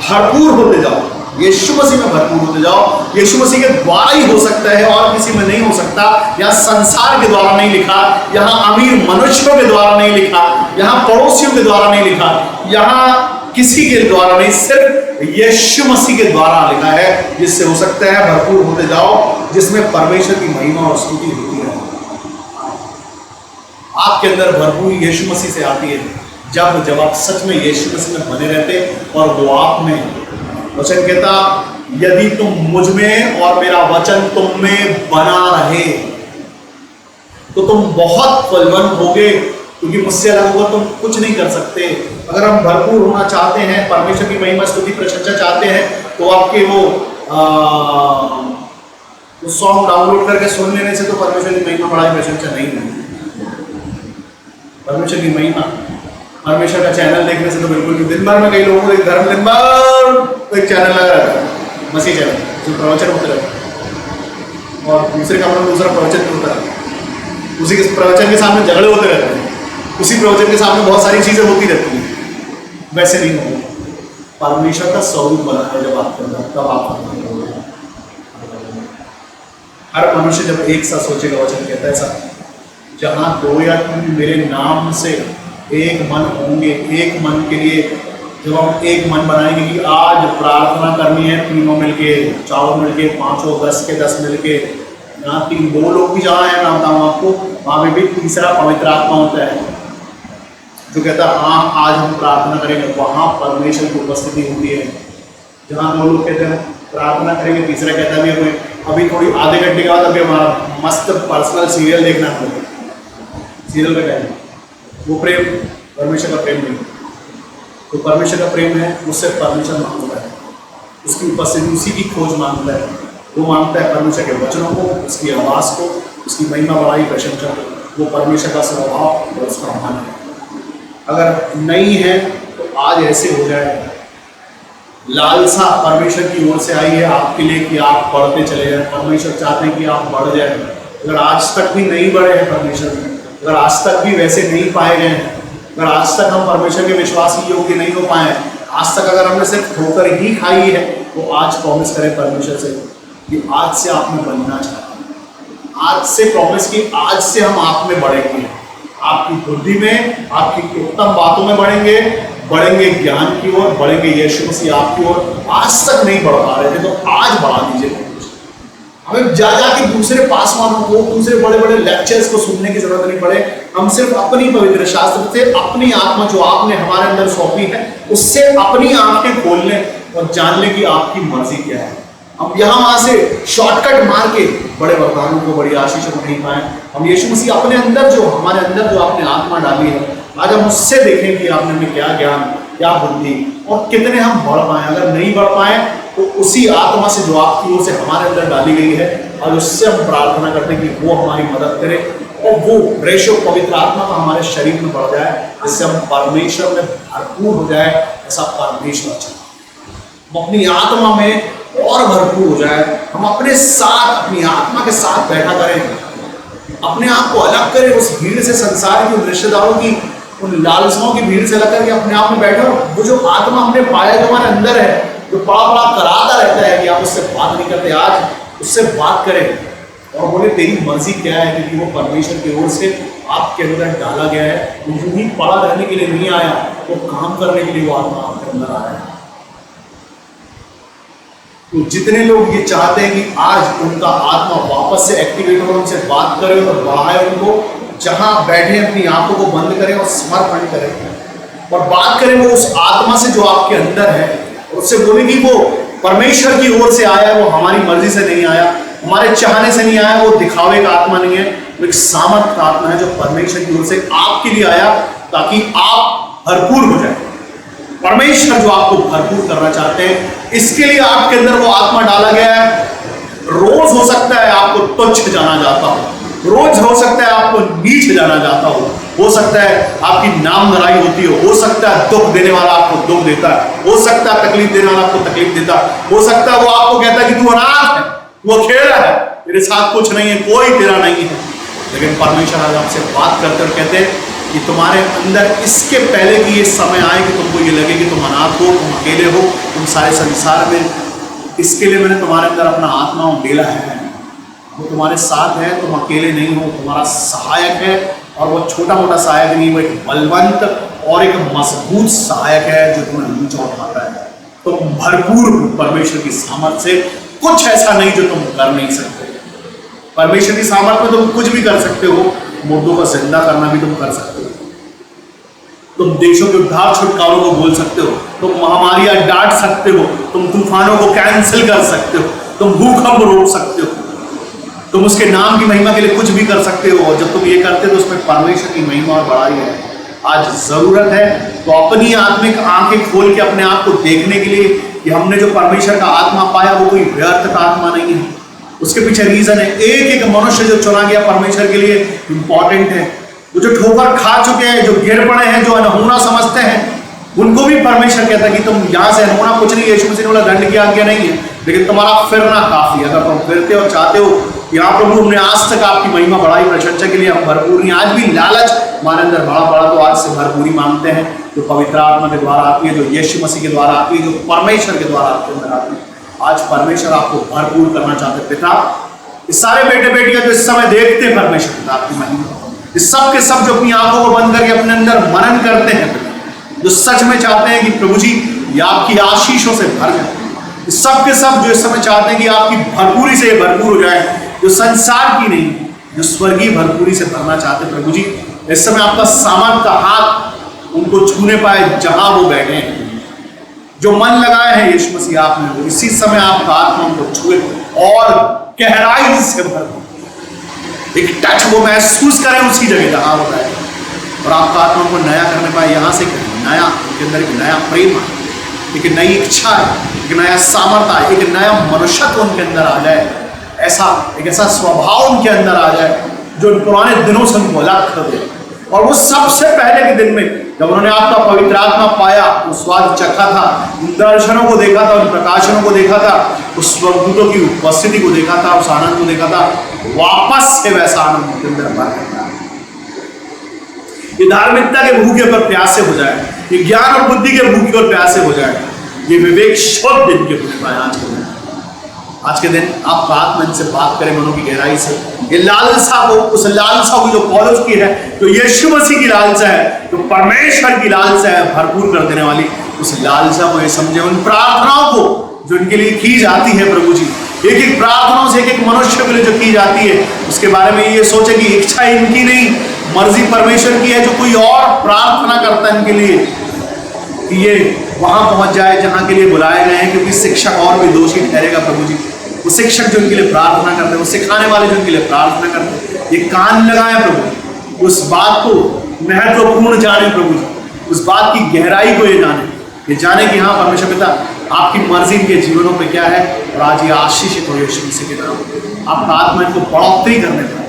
भरपूर होते जाओ। यीशु मसीह में भरपूर होते जाओ। यीशु मसीह के द्वारा ही हो सकता है और किसी में नहीं हो सकता। यहाँ संसार के द्वारा नहीं लिखा, यहाँ अमीर मनुष्यों के द्वारा नहीं लिखा, यहाँ पड़ोसियों के द्वारा नहीं लिखा, यहाँ किसी के द्वारा नहीं, सिर्फ यीशु मसीह के द्वारा लिखा है, जिससे हो सकता है भरपूर होते जाओ, जिसमें परमेश्वर की महिमा और स्तुति होती है। आपके अंदर भरपूरी यीशु मसीह से आती है जब आप सच में यीशु मसीह में बने रहते और वो आप में। वचन कहता, यदि तुम मुझ में और मेरा वचन तुम में बना रहे तो तुम बहुत फलवंत होगे, क्योंकि मुझसे अलग हुआ तुम कुछ नहीं कर सकते। अगर हम भरपूर होना चाहते हैं, परमेश्वर की महिमा स्तुति प्रशंसा चाहते हैं, तो आपके वो सॉन्ग डाउनलोड करके सुन लेने से तो परमेश्वर की महिमा बड़ाई प्रशंसा नहीं है। परमेश्वर की महिमा, परमेश्वर का चैनल देखने से तो बिल्कुल भी। दिन भर में कई लोगों को एक धर्म दिन भर एक चैनल लगा रहता है, मसीह चैनल, जो प्रवचन होते रहते हैं, और दूसरे कमरे में दूसरा प्रवचन होता रहता है, उसी के प्रवचन के सामने झगड़े होते रहते हैं, उसी प्रवचन के सामने बहुत सारी चीजें होती रहती हैं। वैसे नहीं होगा। परमेश्वर का स्वरूप बना है जब आप करते, तब आप हर मनुष्य जब एक साथ सोचेगा, वचन कहता है ऐसा, जहां 2 या 3 मेरे नाम से एक मन होंगे, एक मन के लिए जब हम एक मन बनाएंगे कि आज प्रार्थना करनी है, तीनों मिलके, 4 मिलके, 5 10 के 10 मिलके, यहाँ 2 लोग भी जहाँ हैं, मैं बताऊँ आपको, वहाँ पे भी तीसरा पवित्र आत्मा होता है जो कहता है हाँ आज हम प्रार्थना करेंगे, वहाँ परमेश्वर की उपस्थिति होती है। जहाँ 2 लोग कहते हैं प्रार्थना करेंगे, तीसरा कहता भी है अभी थोड़ी आधे घंटे के बाद अभी हमारा मस्त पर्सनल सीरियल देखना है, सीरियल का टाइम, वो प्रेम परमेश्वर का प्रेम नहीं। तो परमेश्वर का प्रेम है, उससे परमेश्वर मांगता है, उसकी उपस्थिति, उसी की खोज मांगता है। वो मांगता है परमेश्वर के वचनों को, उसकी आवाज़ को, उसकी महिमा बड़ाई प्रशंसा को। वो परमेश्वर का स्वभाव और उसका मन है। अगर नहीं है तो आज ऐसे हो जाए, लालसा परमेश्वर की ओर से आई है आपके लिए कि आप बढ़ते चले जाए। परमेश्वर चाहते हैं कि आप बढ़ जाए। अगर आज तक भी नहीं बढ़े हैं परमेश्वर में, अगर आज तक भी वैसे नहीं पाए गए हैं, अगर आज तक हम परमेश्वर के विश्वासी योग्य नहीं हो पाए, आज तक अगर हमने सिर्फ ठोकर ही खाई है तो आज प्रॉमिस करें परमेश्वर से कि आज से आप में बनना चाहते हैं। आज से प्रॉमिस की, आज से हम आप में बढ़ेंगे, आपकी बुद्धि में, आपकी उत्तम बातों में बढ़ेंगे, बढ़ेंगे ज्ञान की ओर, बढ़ेंगे यीशु मसीह आपकी ओर। आज तक नहीं बढ़ पा रहे थे तो आज बढ़ा दीजिए। हमें जा जाके दूसरे पासवानों को, दूसरे बड़े बड़े लेक्चर्स को सुनने की जरूरत नहीं पड़े। हम सिर्फ अपनी पवित्र शास्त्र से, अपनी आत्मा जो आपने हमारे अंदर सौंपी है, उससे अपनी आंखें खोल लें और जान लें कि आपकी मर्जी क्या है। हम यहाँ वहां से शॉर्टकट मार के बड़े वरदानों को, बड़ी आशीषों को नहीं पाए। हम यीशु मसीह अपने अंदर जो, हमारे अंदर जो आपने आत्मा डाली है, आज हम उससे देखें कि आपने हमें क्या ज्ञान, क्या बुद्धि और कितने हम बढ़ पाए। अगर नहीं बढ़ पाए तो उसी आत्मा से जो आपकी ओर से हमारे अंदर डाली गई है, और उससे हम प्रार्थना करते हैं कि वो हमारी मदद करे और वो रेशो पवित्र आत्मा का हमारे शरीर में बढ़ जाए, जिससे हम परमेश्वर में भरपूर हो जाए। ऐसा परमेश्वर चाहता है। अपनी आत्मा में और भरपूर हो जाए। हम अपने साथ, अपनी आत्मा के साथ बैठा करें, अपने आप को अलग करें उस भीड़ से, संसार की, उन रिश्तेदारों की, उन लालसाओं की भीड़ से अलग करके अपने आप में बैठो। वो जो आत्मा हमने पाया, जो हमारे अंदर है, जो बड़ा बड़ा कराता रहता है कि आप उससे बात नहीं करते, आज उससे बात करें और बोले तेरी मर्जी क्या है, क्योंकि वो परमेश्वर की ओर से आपके अंदर डाला गया है। वो यूं ही पड़ा रहने के लिए नहीं आया, वो काम करने के लिए वो आत्मा आपके अंदर आया है। तो जितने लोग ये चाहते हैं कि आज उनका आत्मा वापस से एक्टिवेट हो, उनसे बात करें और बढ़ाए उनको, जहां बैठे अपनी आंखों को बंद करें और समर्पण करें और बात करें वो उस आत्मा से जो आपके अंदर है, उससे बोले कि वो परमेश्वर की ओर से आया, वो हमारी मर्जी से नहीं आया, हमारे चाहने से नहीं आया, वो दिखावे का आत्मा नहीं है, वो एक सामर्थ का आत्मा है जो परमेश्वर की ओर से आपके लिए आया ताकि आप भरपूर हो जाए। परमेश्वर जो आपको भरपूर करना चाहते हैं, इसके लिए आपके अंदर वो आत्मा डाला गया है। रोज हो सकता है आपको तुच्छ जाना जाता हो, रोज हो सकता है आपको नीच जाना जाता हो सकता है आपकी नाम धराई होती हो सकता है दुख देने वाला आपको दुख देता है, हो सकता है तकलीफ देने वाला आपको तकलीफ देता है, हो सकता है वो आपको कहता है कि तू अनाथ है, वो अकेला है, तेरे साथ कुछ नहीं है, कोई तेरा नहीं है। लेकिन परमेश्वर आज आपसे बात करते और कहते हैं कि तुम्हारे अंदर इसके पहले कि ये समय आए कि तुमको ये लगे कि तुम अनाथ हो, तुम अकेले हो, तुम सारे संसार में, इसके लिए मैंने तुम्हारे अंदर अपना आत्मा उंडेला है। वो तुम्हारे साथ है, तुम अकेले नहीं हो, तुम्हारा सहायक है। और वो छोटा मोटा सहायक नहीं, वो एक बलवंत और एक मजबूत सहायक है जो तुम्हें नीचा उठाता है। तुम भरपूर परमेश्वर की सामर्थ से, कुछ ऐसा नहीं जो तुम कर नहीं सकते। परमेश्वर की सामर्थ में तुम कुछ भी कर सकते हो, मुर्दों को जिंदा करना भी तुम कर सकते हो, तुम देशों के उद्धार छुटकारों को बोल सकते हो, तुम महामारियां डांट सकते हो, तुम तूफानों को कैंसिल कर सकते हो, तुम भूकंप रोक सकते हो, तुम उसके नाम की महिमा के लिए कुछ भी कर सकते हो। और जब तुम ये करते हो तो उसमें परमेश्वर की महिमा और बड़ाई है। आज जरूरत है तो अपनी आत्मिक आंखें खोल के अपने आप को देखने के लिए कि हमने जो परमेश्वर का आत्मा पाया वो कोई व्यर्थ का आत्मा नहीं है, उसके पीछे रीजन है। एक एक मनुष्य जो चुना गया परमेश्वर के लिए इंपॉर्टेंट है। वो जो ठोकर खा चुके हैं, जो गिर पड़े हैं, जो अनहोना समझते हैं, उनको भी परमेश्वर कहता है कि तुम यहाँ से अनहोना कुछ नहीं, यीशु मसीह ने बोला दंड की आज्ञा नहीं है, लेकिन तुम्हारा फिरना काफी है। अगर तुम फिरते और चाहते हो यहाँ प्रभु हमने आज तक आपकी महिमा बढ़ाई, प्रशंसा के लिए हम भरपूर नहीं, आज भी लालच हमारे अंदर बड़ा तो आज से भरपूरी मांगते हैं जो पवित्र आत्मा के द्वारा आती है, जो यीशु मसीह के द्वारा आती है, जो परमेश्वर के द्वारा आपके अंदर आती है। आज परमेश्वर आपको भरपूर करना चाहते हैं। पिता, इस सारे बेटे बेटियां जो इस समय देखते हैं परमेश्वर पिता आपकी महिमा, इस सब के सब जो अपनी आंखों को बंद करके अपने अंदर मनन करते हैं, जो सच में चाहते हैं कि प्रभु जी ये आपकी आशीषों से भर जाए, इस सब के सब जो इस समय चाहते हैं कि आपकी भरपूरी से भरपूर हो जाए, जो संसार की नहीं, जो स्वर्गीय भरपूरी से भरना चाहते प्रभु जी, इस समय आपका सामर्थ का हाथ उनको छूने पाए जहां वो बैठे हैं। जो मन लगाए हैं यीशु मसीह आपने, वो इसी समय आपका आत्मा उनको छुए और गहराई से भर, एक टच वो महसूस करें उसकी जगह जहां वो बैठे, और आपका आत्मा उनको नया करने पाए। यहाँ से नया, उनके अंदर एक नया प्रेम है, एक नई इच्छा है, एक नया सामर्थ है, एक नया मनुष्यत्व उनके अंदर आ जाए, एक ऐसा स्वभाव उनके अंदर आ जाए जो पुराने दिनों से उनको अलग कर दे। और वो सबसे पहले के दिन में जब उन्होंने आपका पवित्र आत्मा पाया, वो स्वाद चखा था, उन दर्शनों को देखा था, उन प्रकाशनों को देखा था, उस स्वर्गदूतों की उपस्थिति को देखा था, उस आनंद को देखा था, वापस से वैसा आनंद उनके अंदर भर गया। ये धार्मिकता के भूखे पर प्यासे हो जाए, ये ज्ञान और बुद्धि के भूखे और प्यासे हो जाए, ये विवेक शोध दिन के भूखे पाए आज के दिन आपका आत्मा इनसे बात करे मनों की गहराई से। ये लालसा को, उस लालसा को जो पौलुस की है, जो यीशु मसीह की लालसा है, जो परमेश्वर की लालसा है भरपूर कर देने वाली, उस लालसा को ये समझे। उन प्रार्थनाओं को जो इनके लिए की जाती है प्रभु जी, एक एक प्रार्थनाओं से एक एक मनुष्य के लिए जो की जाती है, उसके बारे में ये सोचे कि इच्छा इनकी नहीं, मर्जी परमेश्वर की है। जो कोई और प्रार्थना करता है इनके लिए कि ये वहां पहुंच जाए जहां के लिए बुलाए गए हैं, क्योंकि शिक्षक और भी दोषी ठहरेगा प्रभु जी। वो शिक्षक जो इनके लिए प्रार्थना करते हैं, वो सिखाने वाले जो इनके लिए प्रार्थना करते हैं, ये कान लगाए प्रभु, उस बात को महत्वपूर्ण जाने प्रभु जी, उस बात की गहराई को ये जाने कि हाँ परमेश्वर पिता आपकी मर्जी इनके जीवनों पे क्या है। और आज ये आशीषित हो यीशु मसीह के नाम। आपका आत्मा इनको बढ़ोतरी करने पाए,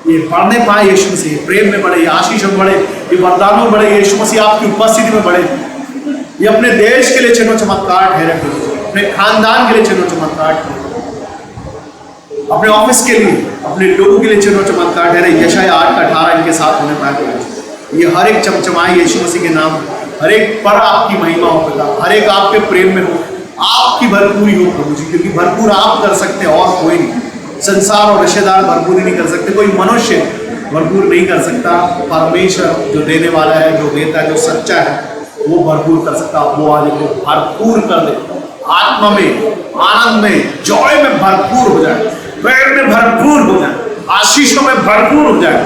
ये बढ़ने पाए यीशु मसीह, प्रेम में बढ़े, ये आशीष में बढ़े, ये वरदानों में बढ़े, यीशु मसीह आपकी उपस्थिति में बढ़े। ये अपने देश के लिए चिन्ह चमत्कार ठहरे प्रभु, अपने खानदान के लिए चिन्ह चमत्कार ठहरे, अपने ऑफिस के लिए, अपने लोगों के लिए चिन्ह चमत्कार ठहरे। यशाया 8:18 इनके साथ होने पाए। ये हर एक चमचमाए यीशु मसीह के नाम, हर एक पर आपकी महिमा हो पिता, हर एक आपके प्रेम में हो, आपकी भरपूरी हो प्रभु जी, क्योंकि भरपूर आप कर सकते हैं और कोई नहीं। संसार और रिश्तेदार भरपूरी नहीं कर सकते, कोई मनुष्य भरपूर नहीं कर सकता। परमेश्वर जो देने वाला है, जो देता है, जो सच्चा है, वो भरपूर कर सकता। वो आज को भरपूर कर दे, आत्मा में, आनंद में, जॉय में भरपूर हो जाए, प्रेम में भरपूर हो जाए, आशीषों में भरपूर हो जाए,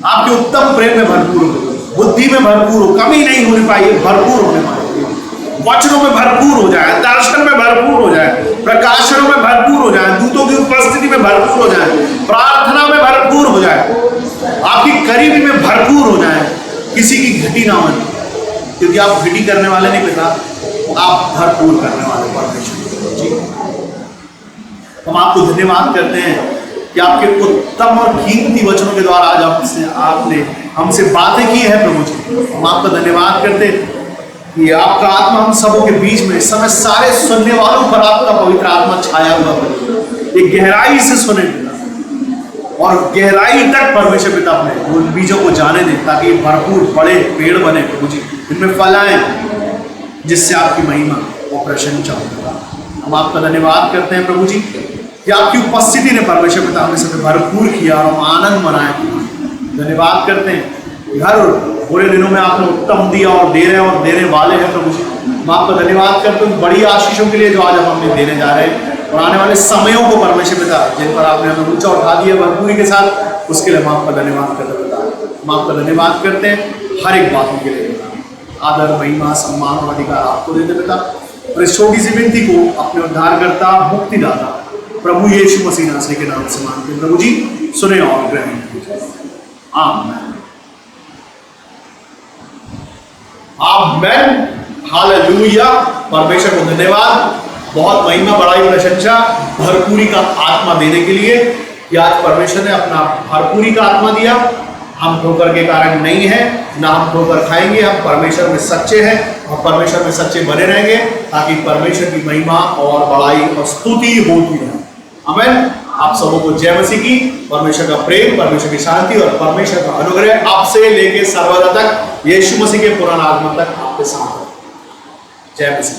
आपके उत्तम प्रेम में भरपूर हो, बुद्धि में भरपूर हो, कमी नहीं होने पाई, भरपूर होने पाए, वचनों में भरपूर हो जाए, दर्शन में भरपूर हो जाए, प्रकाशनों में भरपूर हो जाए, दूतों की उपस्थिति में भरपूर हो जाए, प्रार्थना में भरपूर हो जाए, आपकी करीबी में भरपूर हो जाए, किसी की घटी ना बने, क्योंकि आप घटी करने वाले नहीं पिता, आप भरपूर करने वाले परमेश्वर जी। हम आपको धन्यवाद करते हैं कि आपके उत्तम और कीमती वचनों के द्वारा आज आपने हमसे बातें की है प्रभु जी। हम आपका धन्यवाद करते कि आपका आत्मा हम सबों के बीच में, इस समय सारे सुनने वालों पर आपका पवित्र आत्मा छाया हुआ है। ये गहराई से सुने और गहराई तक परमेश्वर पिता अपने उन बीजों को जाने दें, ताकि ये भरपूर बड़े पेड़ बने प्रभु जी, इनमें फल आए, जिससे आपकी महिमा और प्रशंसा होगा। हम आपका धन्यवाद करते हैं प्रभु जी कि आपकी उपस्थिति ने परमेश्वर पिता हमें सब भरपूर किया और हम आनंद मनाए। धन्यवाद करते हैं हर बुरे दिनों में आपने उत्तम दिया और दे रहे हैं और देने वाले हैं प्रभु जी। हम आपका धन्यवाद करते हैं बड़ी आशीषों के लिए जो आज हम हमें देने जा रहे हैं, और आने वाले समयों को परमेश्वर पिता जिन पर आपने हमें ऊंचा उठा दिया भरपूरी के साथ, उसके लिए हम आपका धन्यवाद करते पिता। हम आपका धन्यवाद करते हैं हर एक बातों के लिए। आदर, महिमा, सम्मान और अधिकार आपको देते पिता, और इस छोटी सी विनती को अपने उद्धारकर्ता, मुक्तिदाता प्रभु यीशु मसीह नासरी के नाम से मांगते हैं प्रभु जी, सुने और ग्रहण कीजिए। आमीन। आमीन। हालेलुया। परमेश्वर को धन्यवाद, बहुत महिमा, बड़ाई, प्रशंसा, भरपूरी का आत्मा देने के लिए कि आज परमेश्वर ने अपना भरपूरी का आत्मा दिया। हम ठोकर के कारण नहीं है, ना हम ठोकर खाएंगे, हम परमेश्वर में सच्चे हैं और परमेश्वर में सच्चे बने रहेंगे, ताकि परमेश्वर की महिमा और बड़ाई और स्तुति होती रहे। आमीन। आप सबों को जय मसीह की। परमेश्वर का प्रेम, परमेश्वर की शांति और परमेश्वर का अनुग्रह आपसे लेके सर्वदा तक, यीशु मसीह के पुराना आगमन तक आपके साथ। जय मसीह।